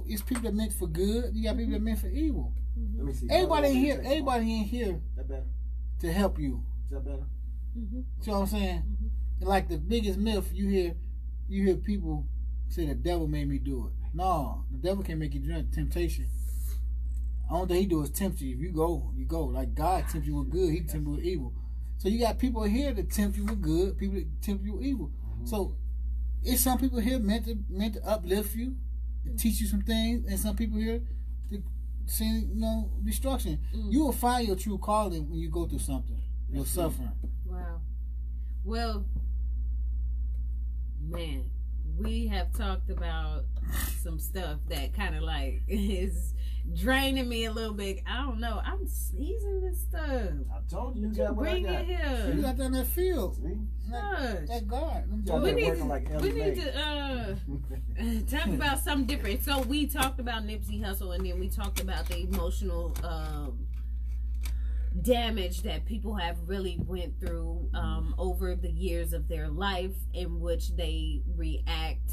it's people that meant for good. You got people that meant for evil. Let me see. Everybody ain't here That better? to help you. Is that better? See what I'm saying? Like the biggest myth you hear people say the devil made me do it. No, the devil can't make you drink temptation. All that he do is tempt you. If you go, you go. Like God tempts you with good, he tempts you with evil. So you got people here that tempt you with good, people that tempt you with evil. So it's some people here meant to uplift you, to teach you some things, and some people here to send destruction. You will find your true calling when you go through something. Your suffering. Wow. Well, man, we have talked about some stuff that kind of like is draining me a little bit. I don't know. I'm sneezing this stuff. I told you, got what bring I got. it here. You got that in that field. That guard. We need to talk about something different. So we talked about Nipsey Hussle, and then we talked about the emotional damage that people have really went through over the years of their life, in which they react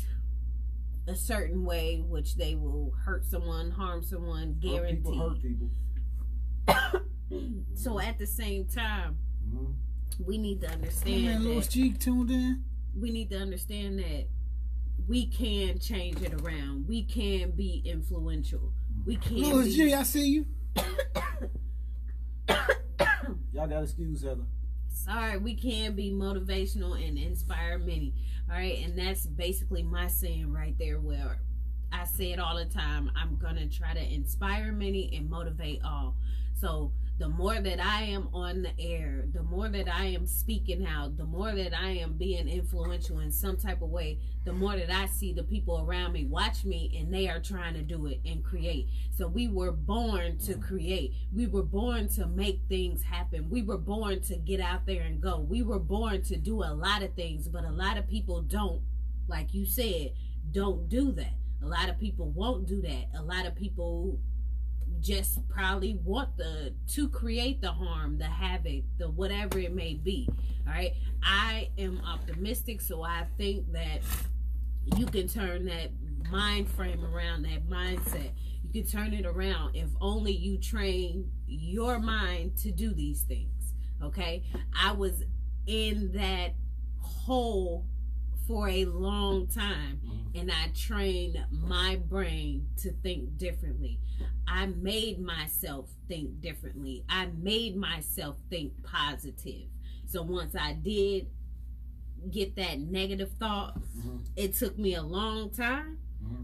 a certain way, which they will hurt someone, harm someone, guaranteed. Hurt people. So at the same time, we need to understand Louis G tuned in. We need to understand that we can change it around. We can be influential. We can. Louis G, I see you. Y'all got excuse Heather. Sorry, we can be motivational and inspire many. All right, and that's basically my saying right there, where I say it all the time. I'm gonna try to inspire many and motivate all. So the more that I am on the air, the more that I am speaking out, the more that I am being influential in some type of way, the more that I see the people around me watch me and they are trying to do it and create. So we were born to create. We were born to make things happen. We were born to get out there and go. We were born to do a lot of things, but a lot of people don't, like you said, don't do that. A lot of people won't do that. A lot of people just probably want to create the harm, the havoc, the whatever it may be. All right, I am optimistic, so I think that you can turn that mind frame around, that mindset. You can turn it around if only you train your mind to do these things. Okay, I was in that hole for a long time, and I trained my brain to think differently. I made myself think differently. I made myself think positive. So once I did get that negative thought, it took me a long time,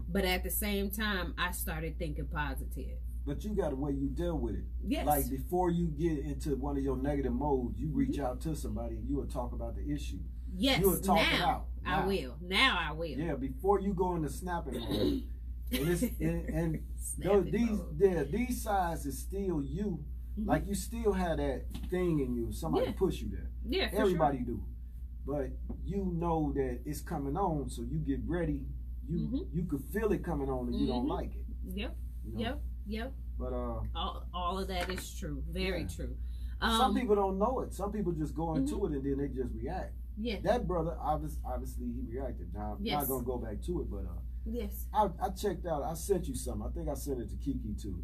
but at the same time, I started thinking positive. But you got a way you deal with it. Yes. Like before you get into one of your negative modes, you reach out to somebody and you will talk about the issue. Yes, you will talk it out. Now I will. Now I will. Yeah, before you go into snapping mode. These sides is still you. Like you still have that thing in you. Somebody push you there. Yeah, everybody do. But you know that it's coming on, so you get ready. You could feel it coming on, and you don't like it. Yep. You know? Yep. But all of that is true. Very true. Some people don't know it. Some people just go into it and then they just react. Yeah. That brother, obviously he reacted. Now I'm not gonna go back to it, but yes. I checked out. I sent you something. I think I sent it to Kiki too.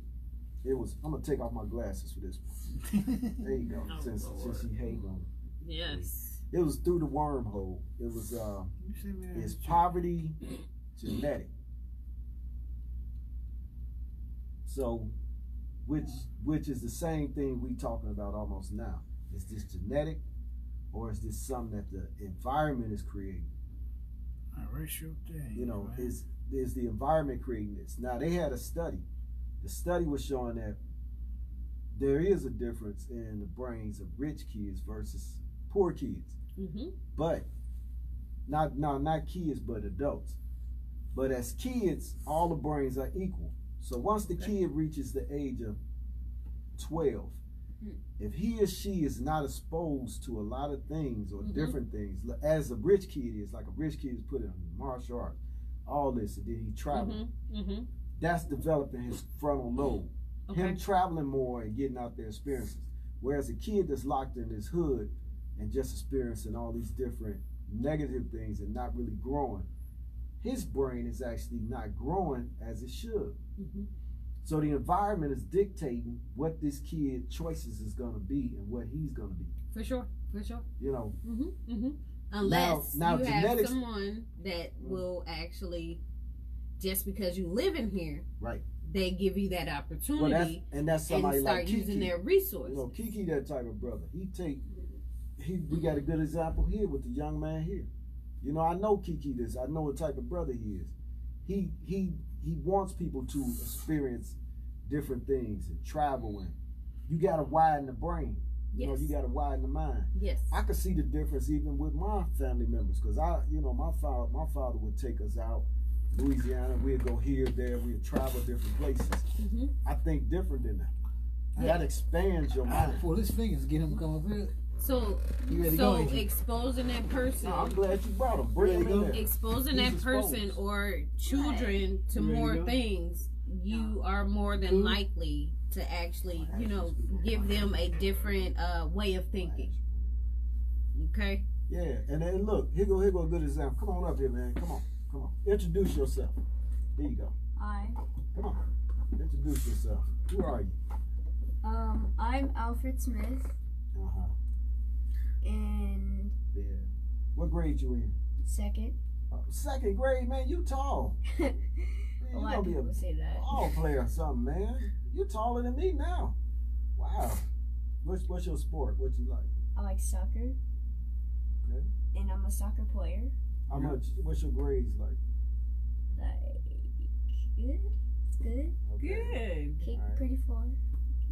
It was. I'm gonna take off my glasses for this one. There you go. Since she hating on it. Yes. It was through the wormhole. It was. Is poverty genetic? So, which is the same thing we talking about almost now? Is this genetic? Or is this something that the environment is creating? A racial thing. You know, is the environment creating this? Now, they had a study. The study was showing that there is a difference in the brains of rich kids versus poor kids. But, not kids, but adults. But as kids, all the brains are equal. So once the kid reaches the age of 12, if he or she is not exposed to a lot of things or different things, as a rich kid is, like a rich kid is put in martial arts, all this, and then he traveled. That's developing his frontal lobe. him traveling more and getting out there experiences. Whereas a kid that's locked in his hood and just experiencing all these different negative things and not really growing, his brain is actually not growing as it should. So the environment is dictating what this kid choices is going to be and what he's going to be. For sure. You know. Unless now you have someone that will actually, just because you live in here, right? They give you that opportunity, that's somebody and start like using Kiki. their resources. You know, Kiki, that type of brother. We got a good example here with the young man here. You know, I know Kiki this. I know what type of brother he is. He wants people to experience different things and travel, and you got to widen the brain. You know, you got to widen the mind. Yes. I could see the difference even with my family members, because my father would take us out Louisiana. We'd go here, there. We'd travel different places. I think different than that. That expands your mind. Pull his fingers, get him come up here. So exposing that person. No, I'm glad you brought him. Bring him in there. Exposing that person or children to more things, you are more than likely to actually, give them a different way of thinking. Okay? Yeah, and then look, here go a good example. Come on up here, man. Come on. Introduce yourself. Here you go. Hi. Come on. Introduce yourself. Who are you? I'm Alfred Smith. And what grade you in? Second. Second grade, man. You tall. Man, a lot of people say that. Ball player or something, man. You taller than me now. Wow. What's your sport? What you like? I like soccer. Okay. And I'm a soccer player. How much? What's your grades like? Good. Okay. Good. Kick pretty far.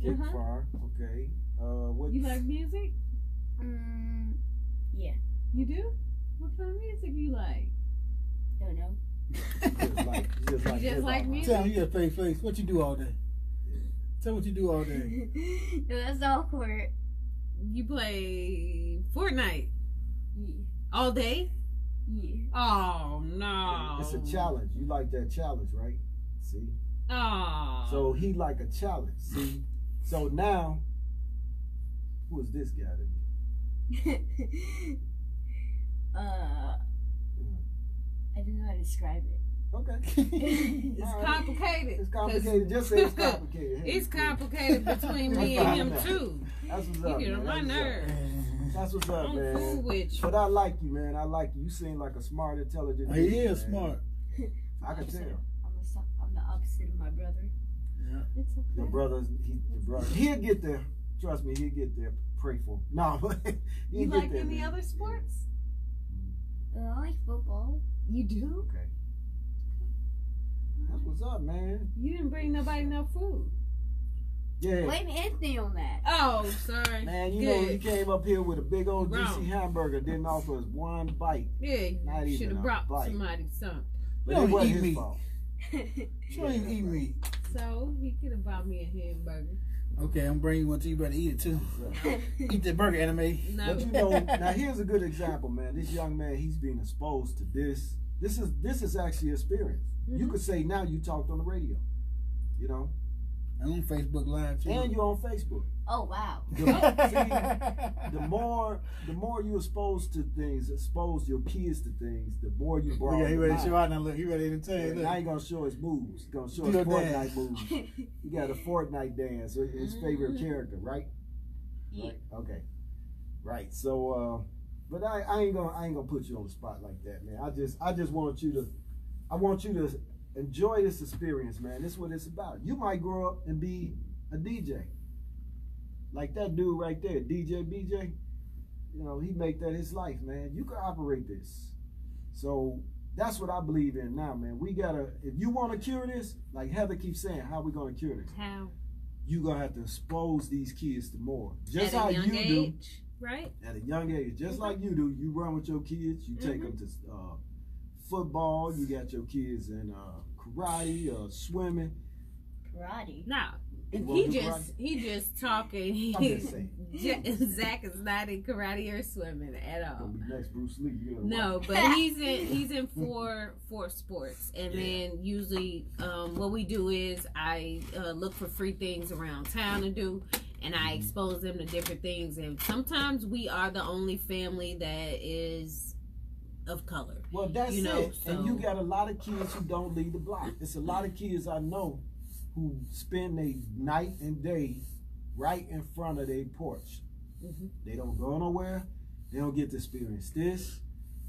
Kick far. Okay. What? You like music? Yeah. You do? What kind of music you like? Don't know. just like music. Tell me your face. What you do all day? Tell what you do all day. No, that's awkward. You play Fortnite? Yeah. All day? Yeah. Oh no. It's a challenge. You like that challenge, right? See? Oh. So he like a challenge. See? So now, who is this guy to you? I don't know how to describe it. Okay. It's complicated. It's complicated. Just say it's complicated. It's complicated between me and him too. That's what's up, You get on my nerves. That's what's up, man. I'm cool with you. But I like you, man. I like you. You seem like a smart, intelligent dude. He is smart. I can tell. I'm the opposite of my brother. Yeah. It's okay. Your brother, he'll get there. Trust me, he'll get there. Pray for him. No, you like there, any man. Other sports? I like football. You do? Okay. That's what's up, man. You didn't bring nobody no food. Yeah. Blame Anthony on that. Oh, sorry. Man, you know he came up here with a big old juicy hamburger, didn't offer us one bite. Yeah, you should have brought somebody something. But it wasn't his fault. You don't even eat meat. So he could have bought me a hamburger. Okay, I'm bringing one to you. Better eat it too. Eat the burger, anime. No. But you know, now here's a good example, man. This young man, he's being exposed to this. This is actually experience. You could say now you talked on the radio. You know. I'm on Facebook Live too. And you're on Facebook. Oh wow. The more you expose to things, expose your kids to things, the more you brought. Yeah, he ready to show out now. Look, he ready to tell you. Now he gonna show his moves. He's gonna show his Fortnite moves. He got a Fortnite dance. His favorite character, right? Yeah. Right. Okay. Right. So, but I ain't gonna put you on the spot like that, man. I just want you to enjoy this experience, man. This is what it's about. You might grow up and be a DJ. Like that dude right there, DJ BJ. You know, he make that his life, man. You can operate this. So that's what I believe in now, man. We gotta, if you want to cure this, like Heather keeps saying, how we gonna cure this? How? You gonna have to expose these kids to more. Just at how a young you age, do. Right? At a young age. Just like you do. You run with your kids, you take them to football, you got your kids in karate, swimming. Karate? Nah. He just talking. Zach is not in karate or swimming at all. Gonna be next Bruce Lee. No, but he's in four sports, and then usually what we do is I look for free things around town to do, and I expose them to different things. And sometimes we are the only family that is of color. Well, that's it. So, and you got a lot of kids who don't leave the block. It's a lot of kids I know who spend their night and day right in front of their porch. They don't go nowhere. They don't get to experience this.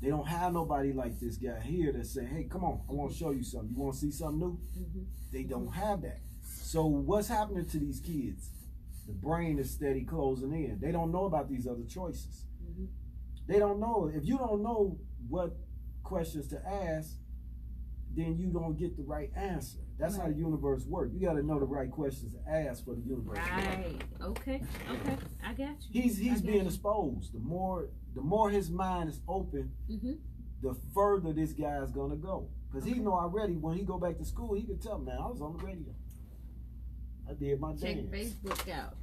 They don't have nobody like this guy here that say, hey, come on, I want to show you something. You want to see something new? They don't have that. So what's happening to these kids? The brain is steady closing in. They don't know about these other choices. They don't know. If you don't know what questions to ask, then you don't get the right answer. That's how the universe works. You got to know the right questions to ask for the universe. Right. Okay. I got you. He's being exposed. The more his mind is open, the further this guy's gonna go. Because he know already when he go back to school, he can tell, man, I was on the radio. I did my dance. Check Facebook out.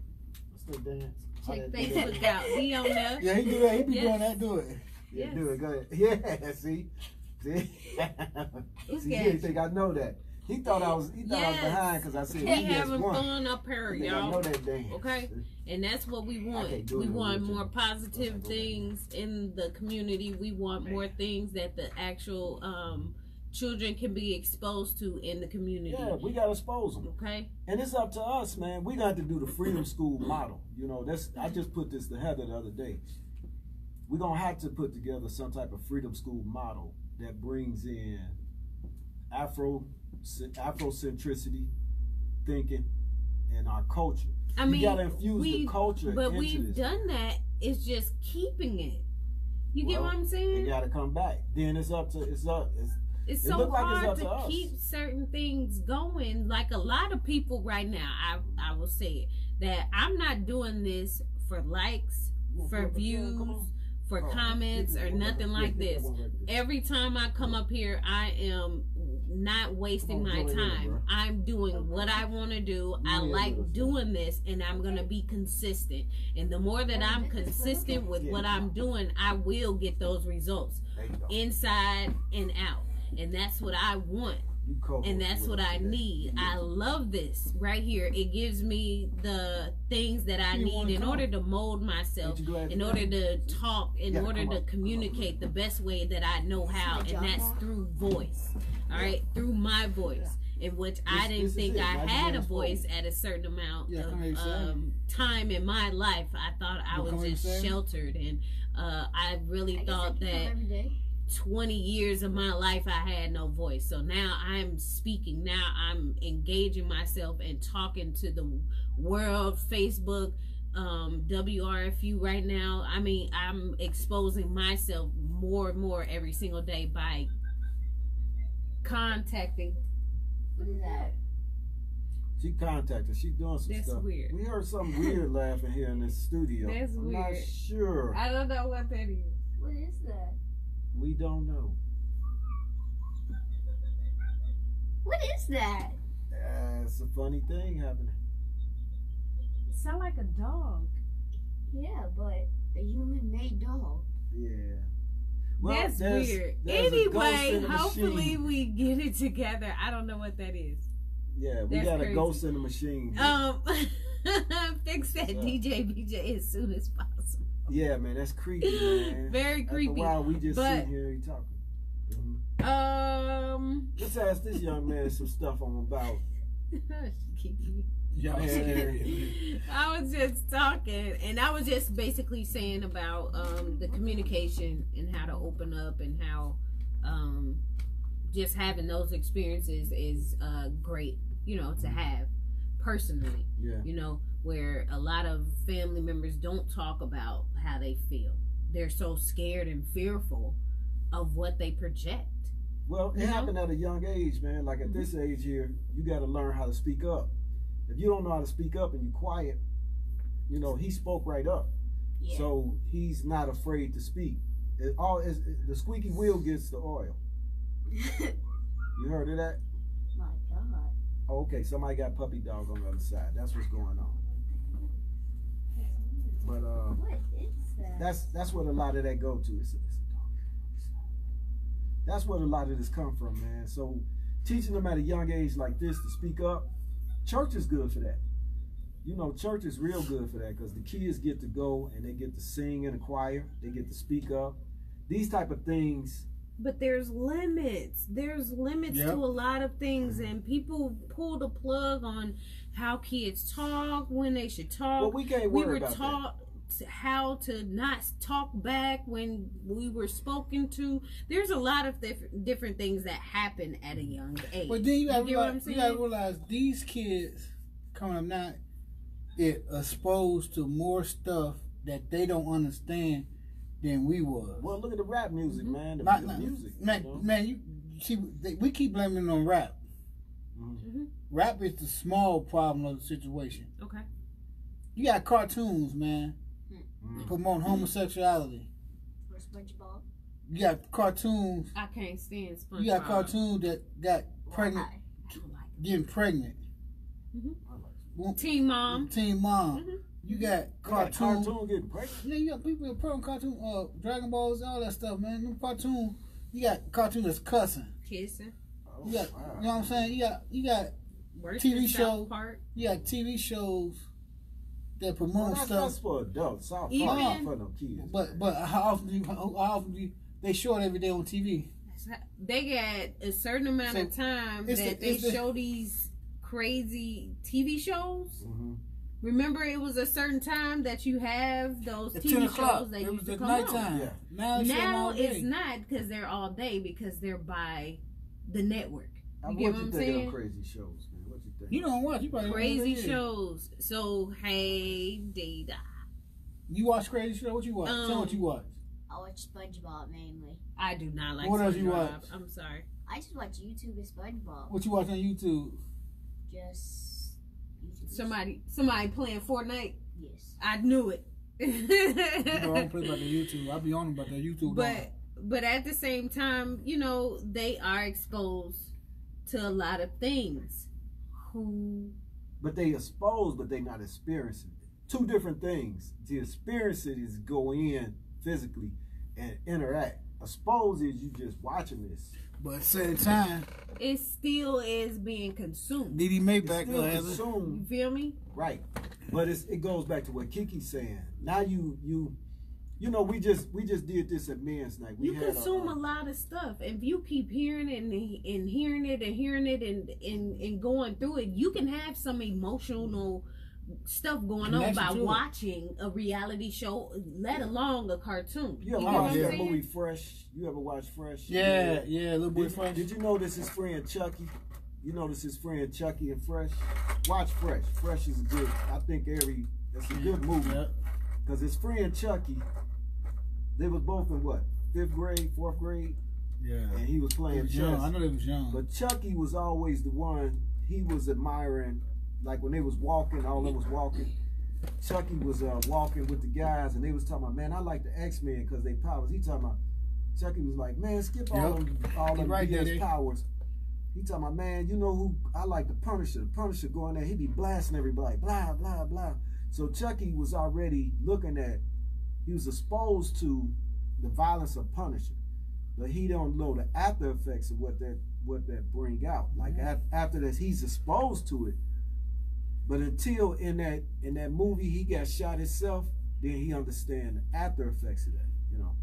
What's that dance? Check Facebook out. He on there. Yeah, he do that. He be doing that. Do it. Yeah, do it. Go ahead. Yeah, see? See, he didn't think I know that. He thought I was behind because I said we having fun up here, y'all. I know that dance. Okay, and that's what we want. We want more positive things in the community. We want more things that the actual children can be exposed to in the community. Yeah, we gotta expose them. Okay, and it's up to us, man. We got to do the Freedom School model. You know, I just put this to Heather the other day. We're gonna have to put together some type of Freedom School model that brings in Afrocentricity thinking and our culture. I mean, you gotta infuse the culture but into we've this. Done that. It's just keeping it. You get what I'm saying? It gotta come back. Then it's so hard to keep certain things going. Like a lot of people right now, I will say it, that I'm not doing this for likes, for views, for comments or nothing like this. Every time I come up here, I am not wasting my time. I'm doing what I want to do. I like doing this, and I'm going to be consistent. And the more that I'm consistent with what I'm doing, I will get those results inside and out. And that's what I want. And that's what I need. I love this right here. It gives me the things that I need in order to mold myself, in order to talk, in order to communicate the best way that I know how, and that's through voice. All right, through my voice, in which I didn't think I had a voice at a certain amount of time in my life. I thought I was just sheltered, and I really thought that 20 years of my life I had no voice. So now I'm speaking. Now I'm engaging myself and talking to the world. Facebook, WRFU right now. I mean, I'm exposing myself more and more every single day by contacting. What is that? She contacted. She's doing some stuff. That's weird. We heard something weird laughing here in this studio. That's weird. I'm not sure. I don't know what that is. What is that? We don't know. What is that? It's a funny thing happening. It sounds like a dog. Yeah, but a human-made dog. Yeah. Well, that's weird. Anyway, hopefully we get it together. I don't know what that is. Yeah, we got a ghost in the machine. Fix that DJ BJ as soon as possible. Yeah, man, that's creepy, man. Very creepy. After a while, we just sit here and talking. Let's ask this young man some stuff on about. I was just talking, and I was just basically saying about the communication and how to open up, and how just having those experiences is great, to have personally. Yeah. Where a lot of family members don't talk about how they feel. They're so scared and fearful of what they project. Well, it happened at a young age, man. Like at this age here, you got to learn how to speak up. If you don't know how to speak up and you quiet, he spoke right up. Yeah. So he's not afraid to speak. The squeaky wheel gets the oil. You heard of that? My God. Oh, okay, somebody got puppy dog on the other side. That's what's going on. But What is that? that's what a lot of that go to. It's a dog. That's what a lot of this come from, man. So teaching them at a young age like this to speak up, church is good for that. You know, church is real good for that because the kids get to go and they get to sing in the choir. They get to speak up. These type of things. But there's limits. There's limits to a lot of things, and people pull the plug on how kids talk, when they should talk. Well, we can't worry about that. We were taught how to not talk back when we were spoken to. There's a lot of different things that happen at a young age. But then you gotta realize these kids coming up now is exposed to more stuff that they don't understand than we was. Well, look at the rap music, man. The music, man, you see, we keep blaming it on rap. Rap is the small problem of the situation. Okay. You got cartoons, man, promoting homosexuality. Or SpongeBob. You got cartoons. I can't stand SpongeBob. You got cartoons that got pregnant, getting pregnant. Teen Mom. Teen Mom. You got cartoons. Getting pregnant. Yeah, you got people that put cartoon, Dragon Balls, all that stuff, man. Them cartoon. You got cartoons that's cussing. Kissing. You got, you know what I'm saying? You got Worse TV shows. Part. You got TV shows that promote stuff. That's for adults. South Park for no kids. But how often do they show it every day on TV? They got a certain amount of time that they show these crazy TV shows. Remember, it was a certain time that you have those TV shows that used to come on. Yeah. Now it's not because they're all day because they're by the network. You get what I'm saying? Crazy shows, man. What you think? You don't watch. You probably crazy shows. So hey, Dada. You watch crazy shows? What you watch? Tell me what you watch. I watch SpongeBob mainly. I do not like. What else you watch? I'm sorry. I just watch YouTube and SpongeBob. What you watch on YouTube? Just YouTube. Somebody playing Fortnite. Yes. I knew it. You know, I don't play about the YouTube. I be on about the YouTube. But at the same time, you know, they are exposed to a lot of things. But they exposed, but they not experiencing it. Two different things. To experience it is go in physically and interact. Exposed is you just watching this. But at the same time, it still is being consumed. Didi Maybach still consumed. You feel me? Right. But it goes back to what Kiki's saying. Now you know, we just did this at Men's Night. You consume a lot of stuff. If you keep hearing it and hearing it and hearing it and going through it, you can have some emotional stuff going on by watching a reality show, let alone a cartoon. You ever watch that movie Fresh? You ever watch Fresh? Yeah, Little Boy Fresh. Did you notice his friend Chucky? You notice his friend Chucky and Fresh? Watch Fresh. Fresh is good. I think it's a good movie. Because his friend Chucky, they was both in what? 5th grade, 4th grade? Yeah. And he was playing chess. I know they was young. But Chucky was always the one he was admiring. Like when they was walking, all of them was walking. Chucky was walking with the guys, and they was talking about, man, I like the X-Men because they powers. He talking about, Chucky was like, man, skip all them BS powers. He talking about, man, you know who I like? The Punisher. The Punisher going there, he be blasting everybody, blah, blah, blah. So Chucky was already looking at, he was exposed to the violence of Punisher, but he don't know the after effects of what that bring out. Like after this, he's exposed to it. But until in that movie he got shot himself, then he understand the after effects of that. You know,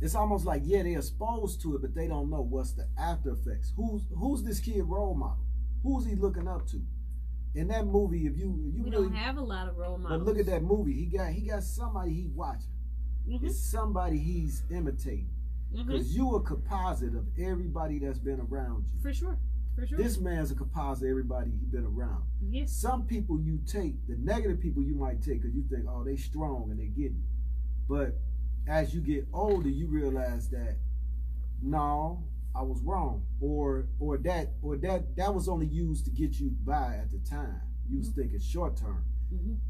it's almost like they exposed to it, but they don't know what's the after effects. Who's this kid role model? Who's he looking up to? In that movie, if you we really don't have a lot of role models. But look at that movie. He got somebody he watching. It's somebody he's imitating. Because you a composite of everybody that's been around you. For sure. This man's a composite of everybody he's been around. Yes. Some people you take, the negative people you might take because you think, oh, they strong and they get it. But as you get older, you realize that, no, I was wrong. Or that was only used to get you by at the time. You was thinking short term.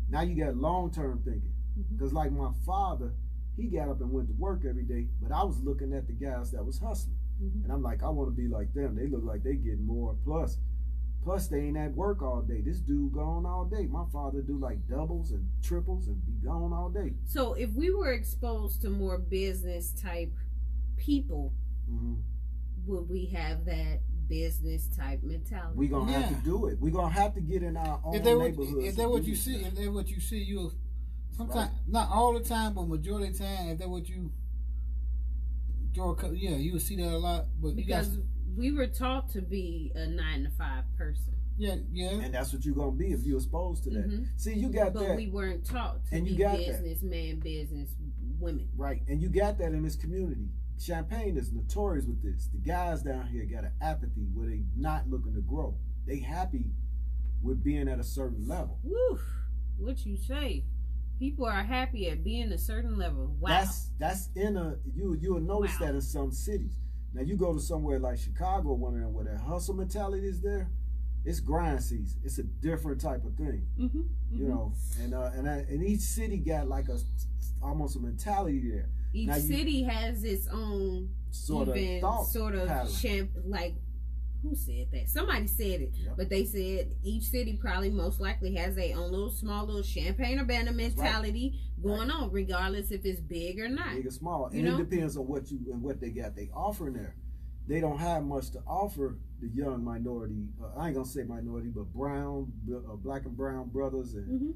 Now you got long term thinking. Because like my father, he got up and went to work every day, but I was looking at the guys that was hustling. And I'm like, I want to be like them. They look like they get more. Plus they ain't at work all day. This dude gone all day. My father do like doubles and triples and be gone all day. So if we were exposed to more business type people, would we have that business type mentality? We gonna have to do it. We gonna have to get in our own neighborhoods. If that's what you see, you'll sometimes, not all the time, but majority of the time, if that's what you you will see that a lot. But because we were taught to be a 9-to-5 person. Yeah. And that's what you're gonna be if you're exposed to that. See, you got that. But we weren't taught to be businessman, business women. Right, and you got that in this community. Champaign is notorious with this. The guys down here got an apathy where they not looking to grow. They happy with being at a certain level. Woo! What you say? People are happy at being a certain level. Wow. That's in you'll notice that in some cities. Now you go to somewhere like Chicago, one of them where that hustle mentality is there. It's grind season. It's a different type of thing. You know, and each city got like almost a mentality there. Each city has its own sort of like, who said that? Somebody said it, but they said each city probably most likely has their own small little Champaign-Urbana mentality going on, regardless if it's big or not. Big or small, and it depends on what they got. They offering there. They don't have much to offer the young minority. I ain't gonna say minority, but black and brown brothers and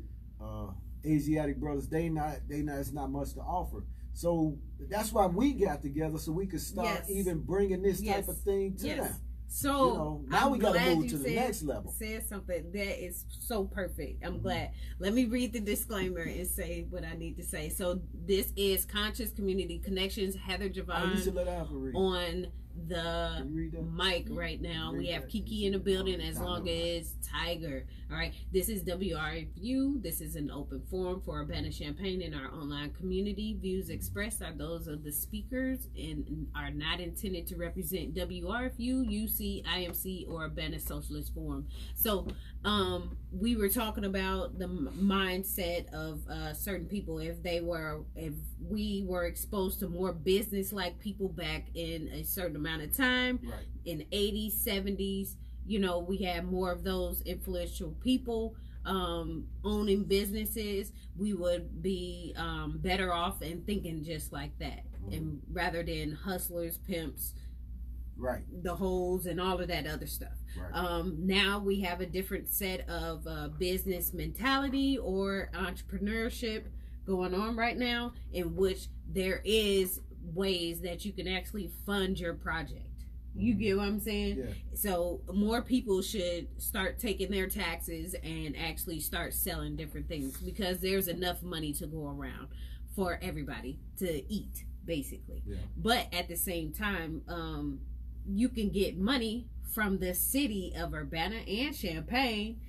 Asiatic brothers. It's not much to offer. So that's why we got together, so we could start even bringing this type of thing to them. So now we got to move to the next level. Said something that is so perfect. I'm glad. Let me read the disclaimer and say what I need to say. So this is Conscious Community Connections. Heather Javon on the mic right now. We have Kiki in the building as long as Tiger. All right. This is WRFU. This is an open forum for Urbana-Champaign in our online community. Views expressed are those of the speakers and are not intended to represent WRFU, UC, IMC, or Urbana Socialist Forum. So we were talking about the mindset of certain people. If we were exposed to more business-like people back in a certain amount of time, in the 80s, 70s, you know, we had more of those influential people owning businesses. We would be better off and thinking just like that, and rather than hustlers, pimps, the hoes, and all of that other stuff. Now we have a different set of business mentality or entrepreneurship going on right now, in which there is ways that you can actually fund your project. You get what I'm saying? Yeah. So more people should start taking their taxes and actually start selling different things, because there's enough money to go around for everybody to eat, basically. But at the same time, you can get money from the city of Urbana and Champaign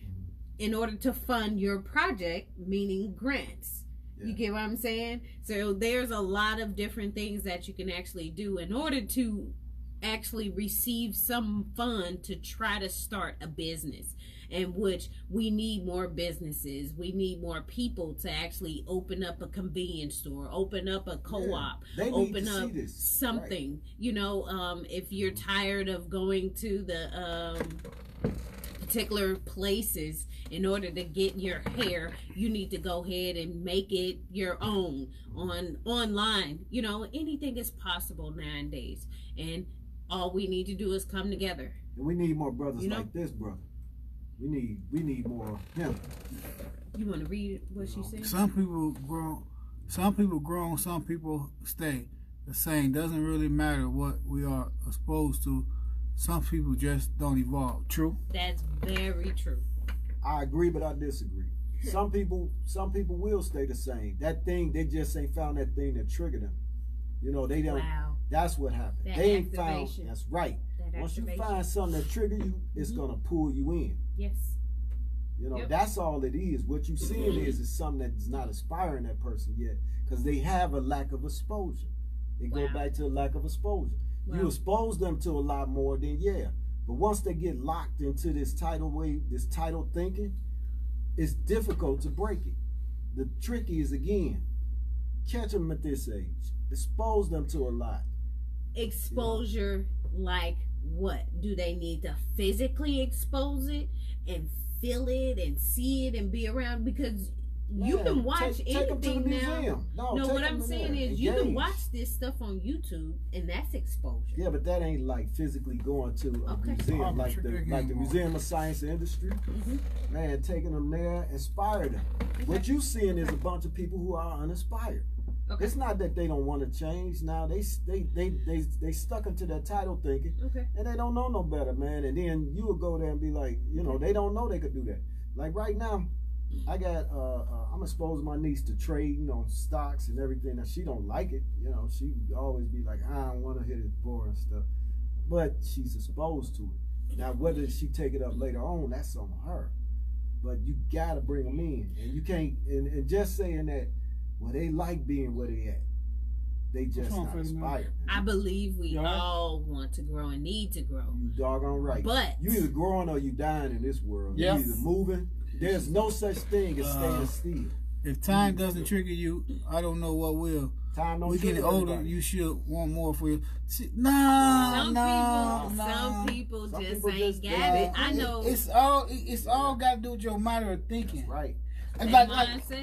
in order to fund your project, meaning grants. You get what I'm saying? So there's a lot of different things that you can actually do in order to actually receive some fund to try to start a business, in which we need more businesses. We need more people to actually open up a convenience store, open up a co-op, open up something. You know, if you're tired of going to the particular places in order to get your hair, you need to go ahead and make it your own online. You know, anything is possible nowadays, and all we need to do is come together. And we need more brothers like this brother. We need more of him. You want to read what she said? Some people grow, some people stay the same. Doesn't really matter what we are exposed to. Some people just don't evolve. True? That's very true. I agree, but I disagree. Some people will stay the same. That thing, they just ain't found that thing that triggered them. You know, they don't. Wow. That's what happened. That they ain't activation. found. That's right. That Once you activation. find something that trigger you, it's gonna pull you in. Yes. You know, that's all it is. What you seeing is something that's not inspiring that person yet, because they have a lack of exposure. They go back to a lack of exposure. You expose them to a lot more than but once they get locked into this title thinking, it's difficult to break it. The trick is, again, catch them at this age. Expose them to a lot. Exposure Like what? Do they need to physically expose it and feel it and see it and be around? Because you can watch anything now. No, what I'm saying is you can watch this stuff on YouTube, and that's exposure. Yeah, but that ain't like physically going to a museum, like the Museum of Science and Industry. Man, taking them there, inspire them. What you seeing is a bunch of people who are uninspired. It's not that they don't want to change. Now they stuck into that title thinking, and they don't know no better, man. And then you would go there and be like, you know, they don't know they could do that. Like right now, I got I'm exposing my niece to trading on stocks and everything. Now she don't like it, you know. She always be like, I don't want to hit it boring stuff, but she's exposed to it. Now whether she take it up later on, that's on her. But you gotta bring them in, and you can't. And just saying that, well, they like being where they at. They just not inspired. I believe we all want to grow and need to grow. You doggone right. But you either growing or you dying in this world. You either moving. There's no such thing as staying still. If time doesn't trigger you, I don't know what will. Time don't we trigger getting older, everybody. you should want more for you. See, some people just ain't got it. I know. It's all got to do with your matter of thinking. That's right. It's like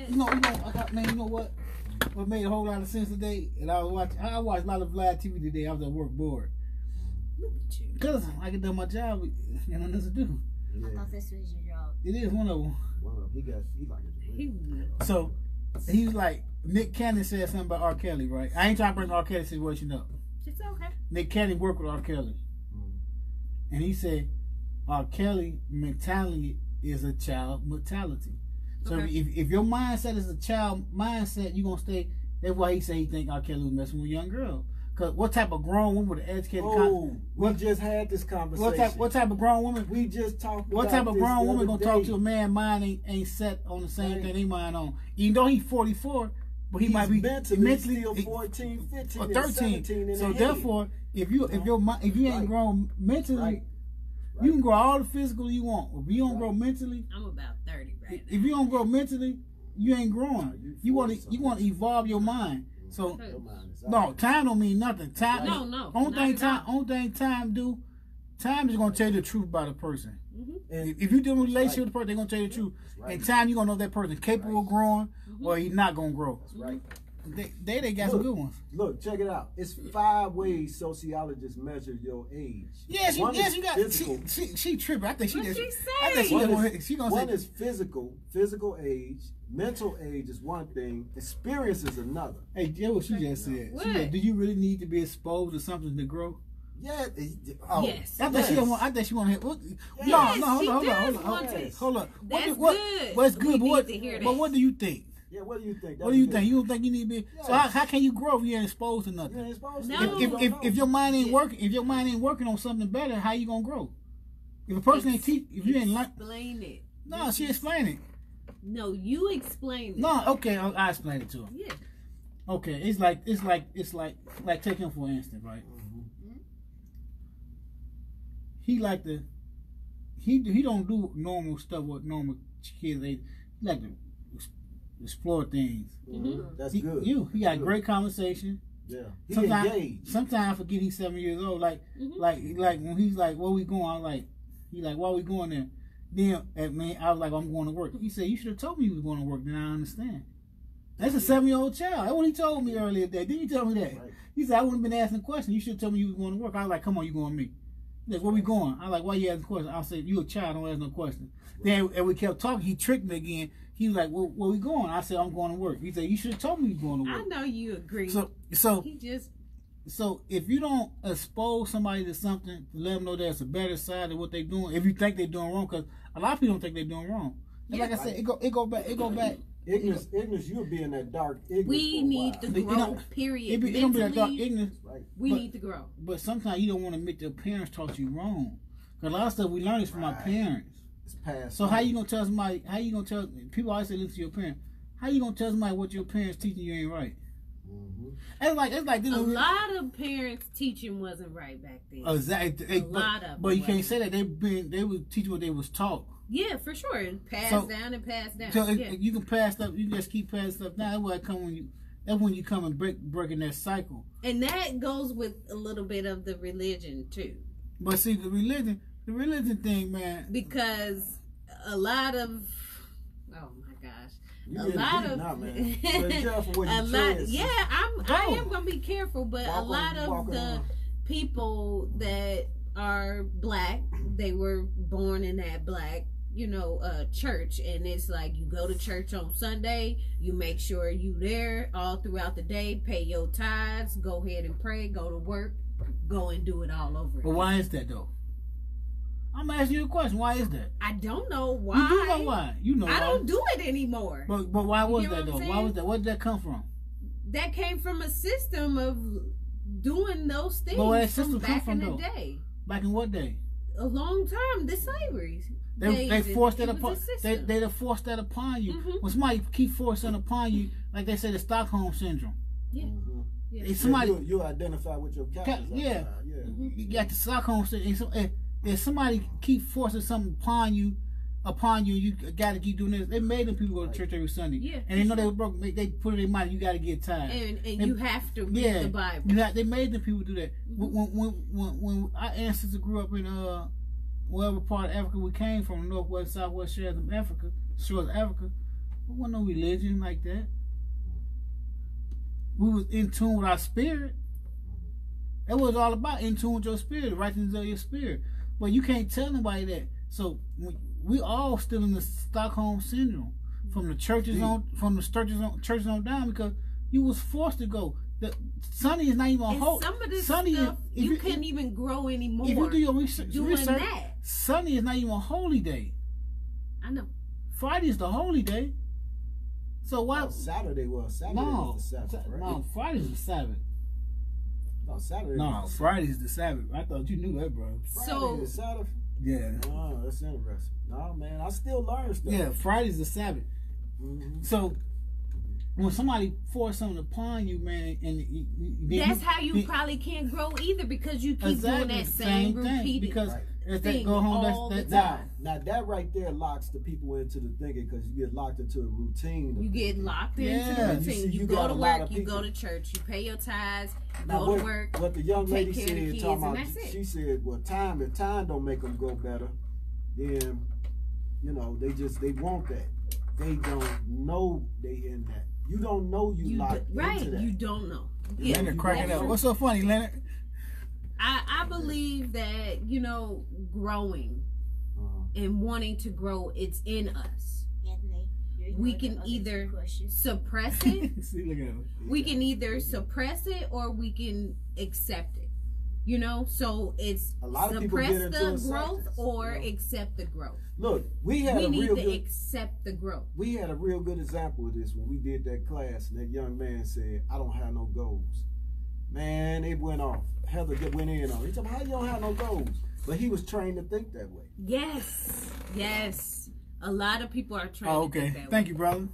you know, you know what? What made a whole lot of sense today? And I watched a lot of Vlad TV today. I was at work bored. Look at you. Because I can do my job. You know, nothing to do. I thought this was your job. It is one of them. He like it. So he was like, Nick Cannon said something about R. Kelly, right? I ain't trying to bring R. Kelly situation up. It's okay. Nick Cannon worked with R. Kelly. And he said R. Kelly mentality is a child mentality. So if your mindset is a child mindset, you're going to stay. That's why he said he think R. Kelly was messing with a young girl. Because what type of grown woman with an educated we just had this conversation. What type of grown woman? We just talked about what type of grown woman going to talk to a man mind ain't set on the same thing they mind on? Even though he's 44, but he might be mentally still 14, 15, or 13. 17 so therefore, if you ain't grown mentally, you can grow all the physical you want. If you don't grow mentally, I'm about 30 right now. If you don't grow mentally, you ain't growing. You want to evolve your mind. So no, time don't mean nothing. Time, only thing time do. Time is gonna tell you the truth about a person. If you do a relationship with a person, they're gonna tell you the truth. And time, you're gonna know if that person capable of growing or he's not gonna grow. That's right. They got some good ones. Look, check it out. It's 5 ways sociologists measure your age. Yes, you got. She tripping. I think she just. I think she gonna say. One is physical age. Mental age is one thing. Experience is another. Hey, that's what she just said. She said, do you really need to be exposed to something to grow? Yeah. Yes. I think she don't want. I think she want to hear. No, hold on. That's good. What's good? But what do you think? Yeah, what do you think? What do you think? You don't think you need to be? Yes. So how can you grow if you ain't exposed to nothing? You ain't exposed to nothing. If your mind ain't working, on something better, how you gonna grow? If a person ain't teach, if you ain't like, explain it. No, she explain it. No, you explain it. No, okay, I explain it to her. Yeah. Okay, it's like take him for instance, right? He don't do normal stuff with normal kids. He like to explore things. That's good. He got great conversation. Yeah. Sometimes I forget he's 7 years old. Like when he's like, where we going? I'm like, he like, why we going there? Then I was like, I'm going to work. He said, you should have told me you was going to work. Then I understand. That's a 7-year-old child. That's what he told me earlier today. Didn't you tell me that? Right. He said, I wouldn't have been asking questions. You should have told me you was going to work. I was like, come on, you going with me. He's like, where we going? I was like, why you asking questions? I said, you a child, don't ask no questions. Right. Then and we kept talking. He tricked me again. He was like, well, where we going? I said, I'm going to work. He said, you should have told me you was going to work. I know you agree. So if you don't expose somebody to something, let them know there's a better side of what they're doing. If you think they're doing wrong, because a lot of people don't think they're doing wrong. And like I said, it go back. Ignorance, you'll be in that dark ignorance. We need to grow. Period. It don't be that dark ignorance. Right. We need to grow. But sometimes you don't want to admit your parents taught you wrong. Because a lot of stuff we learn is from our parents. It's past. So how you gonna tell somebody? How you gonna tell people? Always say listen to your parents. How you gonna tell somebody what your parents teaching you ain't right? It's like this. A lot of parents' teaching wasn't right back then. Exactly. A lot of. But you can't say that they was teaching what they was taught. Yeah, for sure. Passed down. So you can pass stuff. You just keep passing stuff down. That's why I come when That's when you come and breaking that cycle. And that goes with a little bit of the religion too. But see, the religion thing, man. Because a lot of, oh my gosh, You a lot of, now, man. Be careful what you tread. Yeah, I am gonna be careful, but a lot of the people that are black, they were born in that black, church, and it's like you go to church on Sunday, you make sure you there all throughout the day, pay your tithes, go ahead and pray, go to work, go and do it all over again. But why is that though? I'm asking you a question. Why is that? I don't know why. You do know why. You know why. I don't do it anymore. But why was that though? Why was that? Where did that come from? That came from a system of doing those things. But where that system back come from in the though? day. Back in what day? A long time. The slavery. They forced that upon. They forced that upon you. Mm-hmm. When somebody keep forcing upon you, like they say, the Stockholm syndrome. Yeah. Mm-hmm. Yeah. Somebody you identify with your captors. Yeah. Mm-hmm. You got the Stockholm syndrome. If somebody keep forcing something upon you, you got to keep doing this. They made them people go to church every Sunday. Yeah. And they know they were broke. They put it in mind. You got to get tired. And you have to read the Bible. They made the people do that. Mm-hmm. When our ancestors grew up in whatever part of Africa we came from, northwest, southwest shores of Africa, there wasn't no religion like that. We was in tune with our spirit. It was all about in tune with your spirit, the righteousness of your spirit. But you can't tell nobody that. So we all still in the Stockholm syndrome from the churches churches on down, because you was forced to go. The Sunday is not even a whole. Some of this Sunday stuff you couldn't even grow anymore. If you do your research, that. Sunday is not even a holy day. I know. Friday is the holy day. So why? Saturday was the Sabbath, right? No, Friday's the Sabbath. No, Saturday. No, Friday's the Sabbath. I thought you knew that, bro. Friday's the Sabbath. Yeah. Oh, that's interesting. No, man, I still learn stuff. Yeah, Friday's the Sabbath. Mm-hmm. So when somebody force something upon you, man, and that's how you probably can't grow either, because you keep doing that same repeated because thing go home, all the time. Now that right there locks the people into the thinking, because you get locked into a routine. You get locked into the routine. You go to work, you go to church, you pay your tires, go to work. What the young lady said, she said, well, if time don't make them go better, then they want that. They don't know they in that. You don't know you locked into that. You don't know. Yeah, Leonard cracking up. What's so funny, Leonard? I believe that, growing and wanting to grow, it's in us. Anthony, we can either suppress it. See, look at him. We can either suppress it or we can accept it. So it's suppress the growth or accept the growth. Look, we need to accept the growth. We had a real good example of this when we did that class, and that young man said, I don't have no goals. Man, it went off. Heather went in on it. He said, how you don't have no goals? But he was trained to think that way. Yes. A lot of people are trained to think that way. Thank you, brother.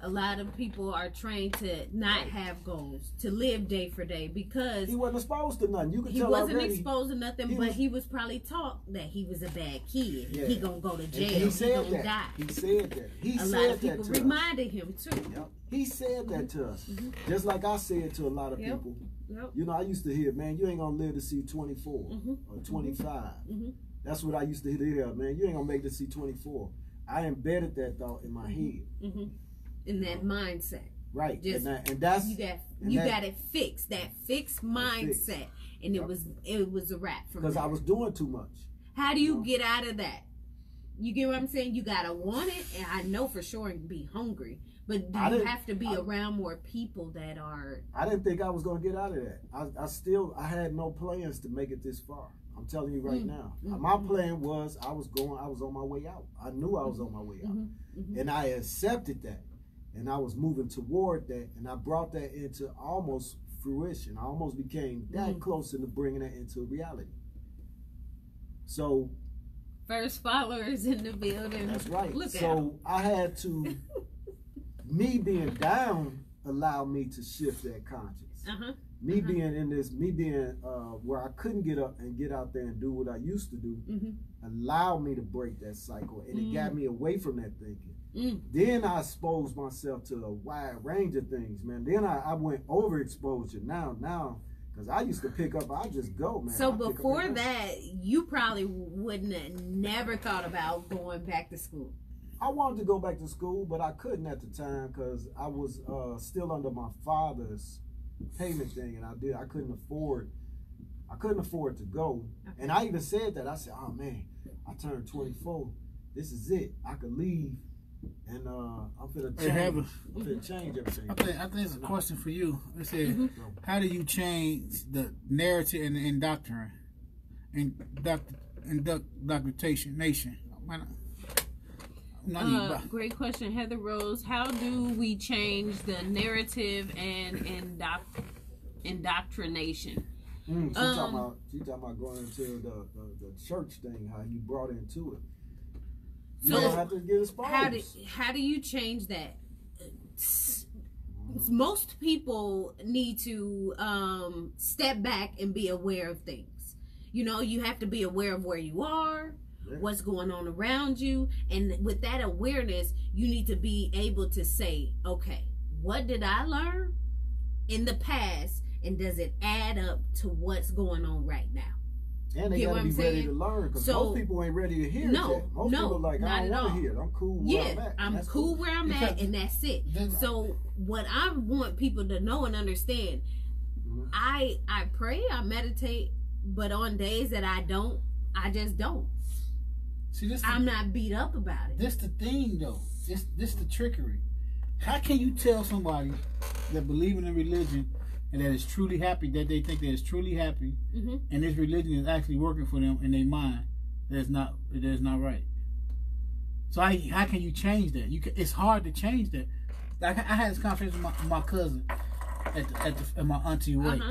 A lot of people are trained to not have goals, to live day for day, because he wasn't exposed to nothing. You could he tell wasn't already, exposed to nothing, but he was probably taught that he was a bad kid. Yeah. He gonna go to jail. He said gonna die. He said that. A lot of people reminded him too. Yep. He said that to us, just like I said to a lot of people. Yep. I used to hear, man, you ain't gonna live to see 24 or 25. That's what I used to hear, man. You ain't gonna make it to see 24. I embedded that thought in my head. In that mindset, right? Just, and that's you got it fixed. That fixed mindset, and it was a wrap for me. Because I was doing too much. How do you get out of that? You get what I'm saying? You gotta want it, and I know for sure and be hungry. But do you have to be around more people that are? I didn't think I was gonna get out of that. I had no plans to make it this far. I'm telling you right now. My plan was I was on my way out. I knew I was on my way out, and I accepted that. And I was moving toward that, and I brought that into almost fruition. I almost became that close into bringing that into reality. So, first followers in the building. That's right. Look so I had to, me being down allowed me to shift that conscience. Me being in this, where I couldn't get up and get out there and do what I used to do, allowed me to break that cycle, and it got me away from that thinking. Then I exposed myself to a wide range of things, man. Then I went overexposure. Now, because I used to pick up, I just go, man. So before that, you probably wouldn't have never thought about going back to school. I wanted to go back to school, but I couldn't at the time because I was still under my father's payment thing, and I couldn't afford to go. Okay. And I even said that. I said, "Oh man, I turned 24. This is it. I could leave, and I'm gonna change. I'm gonna change everything." I think it's a question for you. It said, "How do you change the narrative and the indoctrination?" Great question, Heather Rose. How do we change the narrative and indoctrination? She talking about going into the church thing, how you brought into it. You don't have to get exposed. How do you change that? Most people need to step back and be aware of things. You know, you have to be aware of where you are, what's going on around you, and with that awareness, you need to be able to say, okay, what did I learn in the past, and does it add up to what's going on right now? And they gotta be ready to learn, because most people ain't ready to hear it yet. Most people are like, I don't want to hear it. I'm cool where I'm at. I'm cool where I'm at, and that's it. So what I want people to know and understand, I pray, I meditate, but on days that I don't, I just don't. See, I'm not beat up about it. This the thing, though. This the trickery. How can you tell somebody that believing in religion and that is truly happy, that they think that is truly happy, and this religion is actually working for them in their mind, that is not right? So how can you change that? It's hard to change that. Like I had this conversation with my cousin at my auntie wake,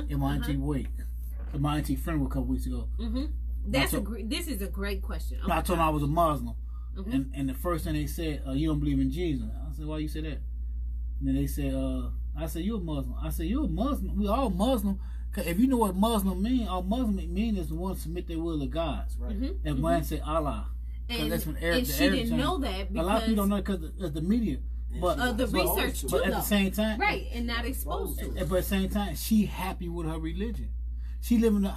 at my auntie funeral a couple weeks ago. This is a great question. I told them I was a Muslim, and the first thing they said, "You don't believe in Jesus." I said, "Why you say that?" And then they said, "I said you a Muslim." I said, "You a Muslim? We all Muslim. Cause if you know what Muslim mean, all Muslim mean is the one to submit their will to God." Right. And when I say Allah, and that's when and she didn't know that because a lot of people don't know because of the media. But the research too, but at the same time, right, and not exposed to it. But at the same time, she happy with her religion. She living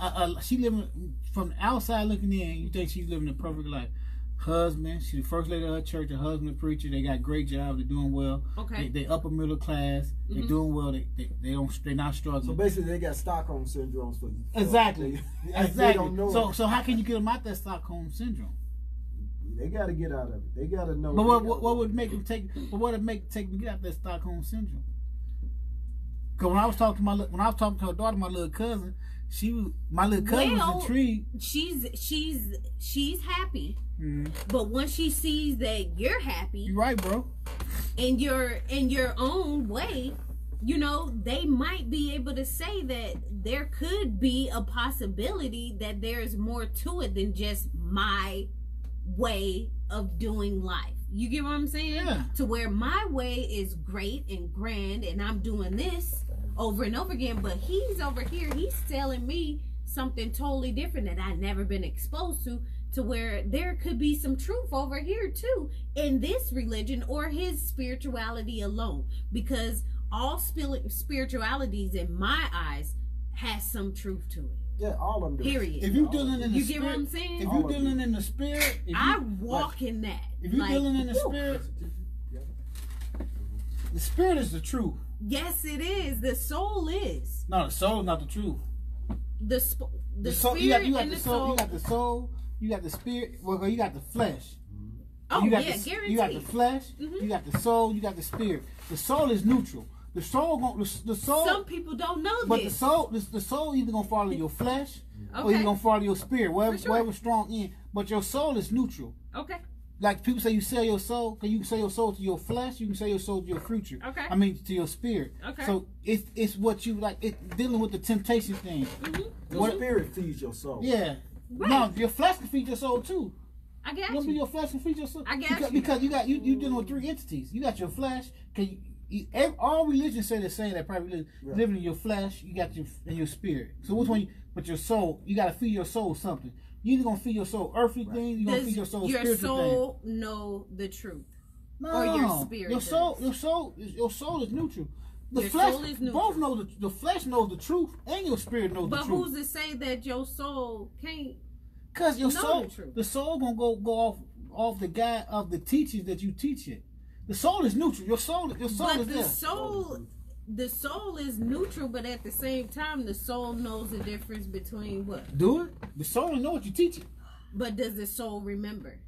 from the outside looking in. You think she's living a perfect life. Husband, she's the first lady of her church. Her husband, a preacher. They got great jobs. They're doing well. Okay. They upper middle class. They're doing well. They're not struggling. So basically, they got Stockholm syndrome. Exactly. They don't know. So how can you get them out that Stockholm syndrome? They got to get out of it. They got to know. But what would make them take? But what would take them get out that Stockholm syndrome? Because when I was talking to her daughter, my little cousin, my little cousin was intrigued. She's happy, but once she sees that you're happy, you're right, bro, in your own way, you know, they might be able to say that there could be a possibility that there's more to it than just my way of doing life. You get what I'm saying? Yeah. To where my way is great and grand, and I'm doing this over and over again, but he's over here, he's telling me something totally different that I've never been exposed to where there could be some truth over here too in this religion or his spirituality alone, because all spiritualities in my eyes has some truth to it. Yeah, all of them. Period. If you're dealing in the you spirit, get what I'm saying? If you're dealing in the spirit, I walk in that. If you're dealing in the spirit, the spirit is the truth. Yes, it is. The soul is. No, the soul is not the truth. The soul, spirit you got the soul. You got the soul. You got the spirit. Well, you got the flesh. Oh, you got guaranteed. You got the flesh. You got the soul. You got the spirit. The soul is neutral. The soul. Some people don't know but this. But the soul either gonna follow your flesh or you're gonna follow your spirit. Wherever strong in. But your soul is neutral. Okay. Like people say, you sell your soul. Can you sell your soul to your flesh? You can sell your soul to your future. Okay. I mean, to your spirit. Okay. So it's what you like. It's dealing with the temptation thing. Your spirit feeds your soul. Yeah. Right. No, your flesh can feed your soul too. I got you. Your flesh can feed your soul. I got because you dealing with three entities. You got your flesh. All religions say the same. That private religion, living in your flesh. You got your spirit. So which one? But your soul, you got to feed your soul something. You either gonna feed your soul earthly things, you gonna feed your soul spiritual things. Your soul know the truth. No, or your spirit. Your soul is neutral. The your flesh, soul is neutral. both know the flesh knows the truth, and your spirit knows the truth. But who's to say that your soul can't? Because your soul, the soul gonna go off the guy of the teachings that you teach it. The soul is neutral. Your soul is there. The soul is neutral, but at the same time, the soul knows the difference between what? Do it. The soul know what you teach it. But does the soul remember?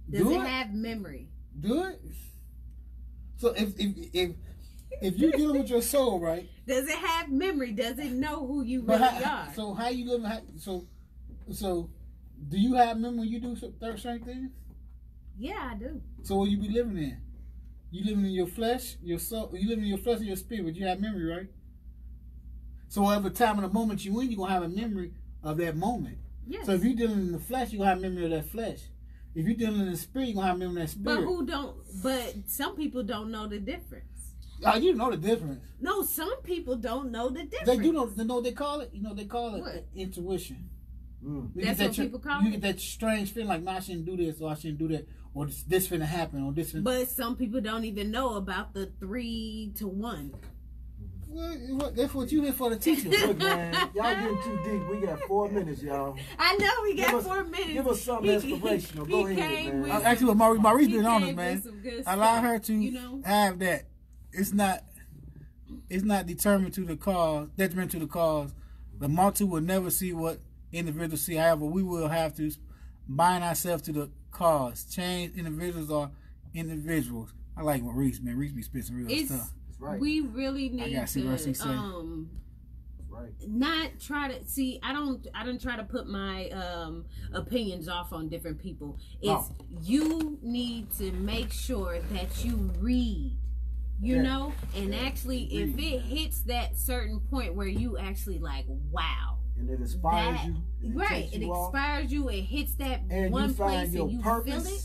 Does it have memory? Do it. So if you're dealing with your soul, right? Does it have memory? Does it know who you really are? So how you living? So do you have memory when you do certain things? Yeah, I do. So what you be living in? You living in your flesh, your soul. You living in your flesh and your spirit, but you have memory, right? So whatever time in the moment you in, you're gonna have a memory of that moment. Yes. So if you're dealing in the flesh, you're gonna have memory of that flesh. If you're dealing in the spirit, you're gonna have memory of that spirit. But some people don't know the difference. You know the difference. No, some people don't know the difference. They do know. They know what they call it. You know they call it what? Intuition. That's what people call it. You get that strange feeling like, "No, I shouldn't do this, or I shouldn't do that, or this finna happen, or this." But some people don't even know about the 3 to 1. Well, that's what you here for, the teacher. Look, man, y'all getting too deep. We got 4 minutes, y'all. I know we got 4 minutes. Give us something inspirational. Go ahead, man. Actually, Maurice been honest, man. Allow her to have that. It's not determined to the cause, detrimental to the cause. The multitude will never see what individuals see. However, we will have to bind ourselves to the cause. Change individuals are individuals. I like Maurice, man. Maurice be spitting real stuff. Right. We really need to right. Not try to see. I don't try to put my opinions off on different people. It's you need to make sure that you read. You know, and actually, if it hits that certain point where you actually like, wow, and it inspires you, it inspires you. It hits that and one place, and you purpose, feel it.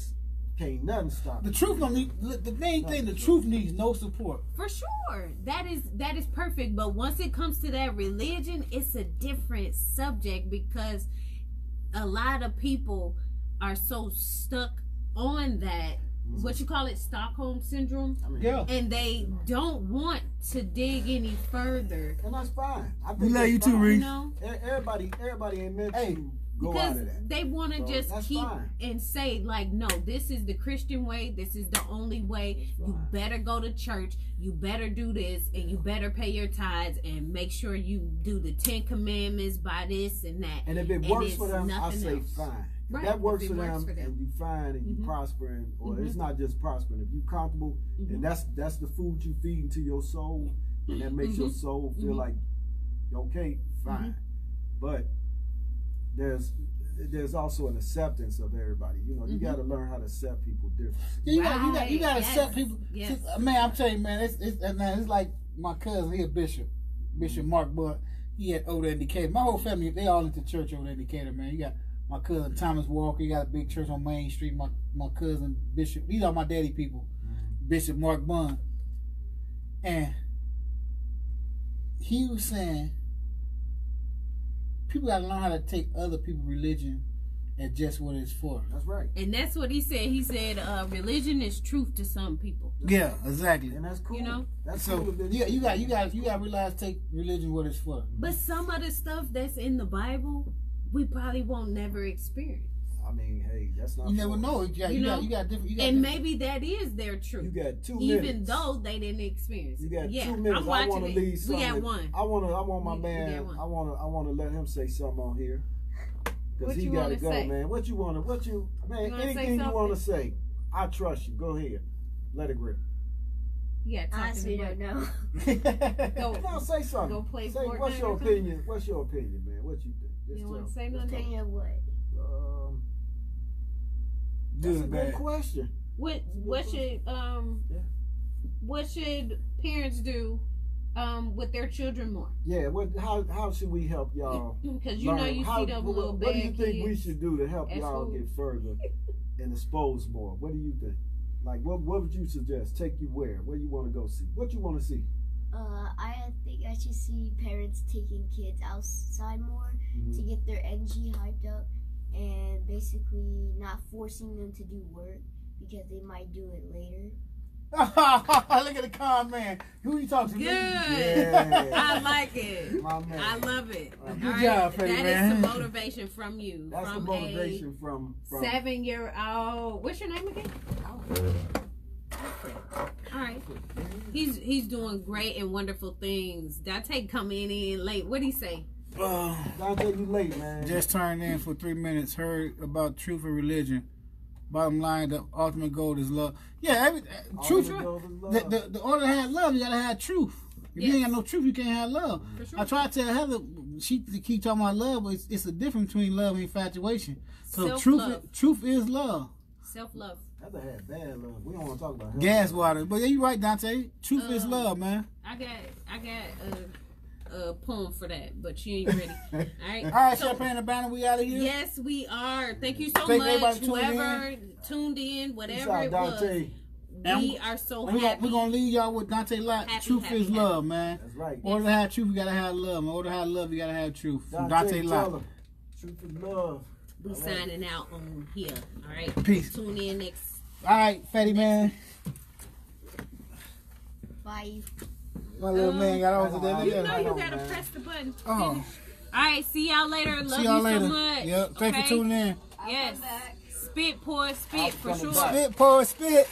Can't nothing stop the truth. Don't need the main thing. The truth needs no support. For sure, that is perfect. But once it comes to that religion, it's a different subject because a lot of people are so stuck on that. What you call it, Stockholm syndrome? And they don't want to dig any further. And that's fine. I think we love you too, Reese. You know? Everybody ain't meant to go because out of that. They want to just keep and say, like, no, this is the Christian way. This is the only way. You better go to church. You better do this. And you better pay your tithes. And make sure you do the 10 Commandments by this and that. And if it works for them, I say fine. Right. That works for them, and you fine, and you prospering, or it's not just prospering. If you comfortable, and that's the food you feed into your soul, and that makes your soul feel like, okay, fine. But there's also an acceptance of everybody. You know, you got to learn how to accept people differently. You got to accept people. Yes. Man, I'm telling you, man, it's like my cousin. He a bishop, Bishop Mark, but he had over there in Decatur. My whole family, they all into church over there in Decatur, man. You got my cousin Thomas Walker. He got a big church on Main Street. My cousin Bishop. These are my daddy people. Bishop Mark Bunn. And he was saying people got to learn how to take other people's religion as just what it's for. That's right. And that's what he said. He said religion is truth to some people. Yeah, exactly. And that's cool. You know? That's so cool. you got to realize take religion what it's for. But some of the stuff that's in the Bible, we probably won't never experience. I mean, hey, that's not. You never know. You got different. And maybe that is their truth. You got 2 minutes. Even though they didn't experience it. You got 2 minutes. I want to leave something. We got 1. I want my man. I want to let him say something on here. Because he got to go, man. What you anything you want to say? I trust you. Go ahead. Let it rip. Yeah, honestly, don't know. Come on, say something. Go play say, what's your opinion? What's your opinion, man? What you think? You want to say nothing? Opinion of what? That's a good question. What should parents do with their children more? Yeah, how should we help y'all? Because you see them little bad What do you think kids we should do to help y'all get further and expose more? What do you think? Like, what would you suggest? Take you where? Where you want to go see? What you want to see? I think I should see parents taking kids outside more to get their energy hyped up and basically not forcing them to do work because they might do it later. Look at the comment. Who you talking to? Good. Yeah. I like it. My man. I love it. Good job, Freddie, That man. is the motivation from you. That's from the motivation from 7-year-old. What's your name again? All right. He's doing great and wonderful things. Dante coming in late. What'd he say? Dante, you late, man. Just turned in for 3 minutes. Heard about truth and religion. Bottom line, the ultimate goal is love. Yeah, truth. The order to have love, you gotta have truth. If you ain't got no truth, you can't have love. Sure. I try to tell Heather, she keep talking about love, but it's a difference between love and infatuation. So truth is love. Self-love. Heather had bad love. We don't want to talk about Heather. Gas water. But yeah, you're right, Dante. Truth is love, man. I got a poem for that, but you ain't ready. All right. All right, Champagne and Banner, we out of here. Yes, we are. Thank you so much. Whoever tuned in, whatever it was. We are so happy. We're going to leave y'all with Dante Lott. Truth is love, man. That's right. In order to have truth, you got to have love. In order to have love, you got to have truth. Dante Lott. Truth is love. We signing out on here. All right. Peace. Tune in next. All right, Fatty man. Bye. My little man got over there. You know you got to press the button. Oh. All right. See y'all later. Love See y'all you later. so much. Yep. Thanks for tuning in. Yes. Spit, pour, spit, for sure. Spit, pour, spit.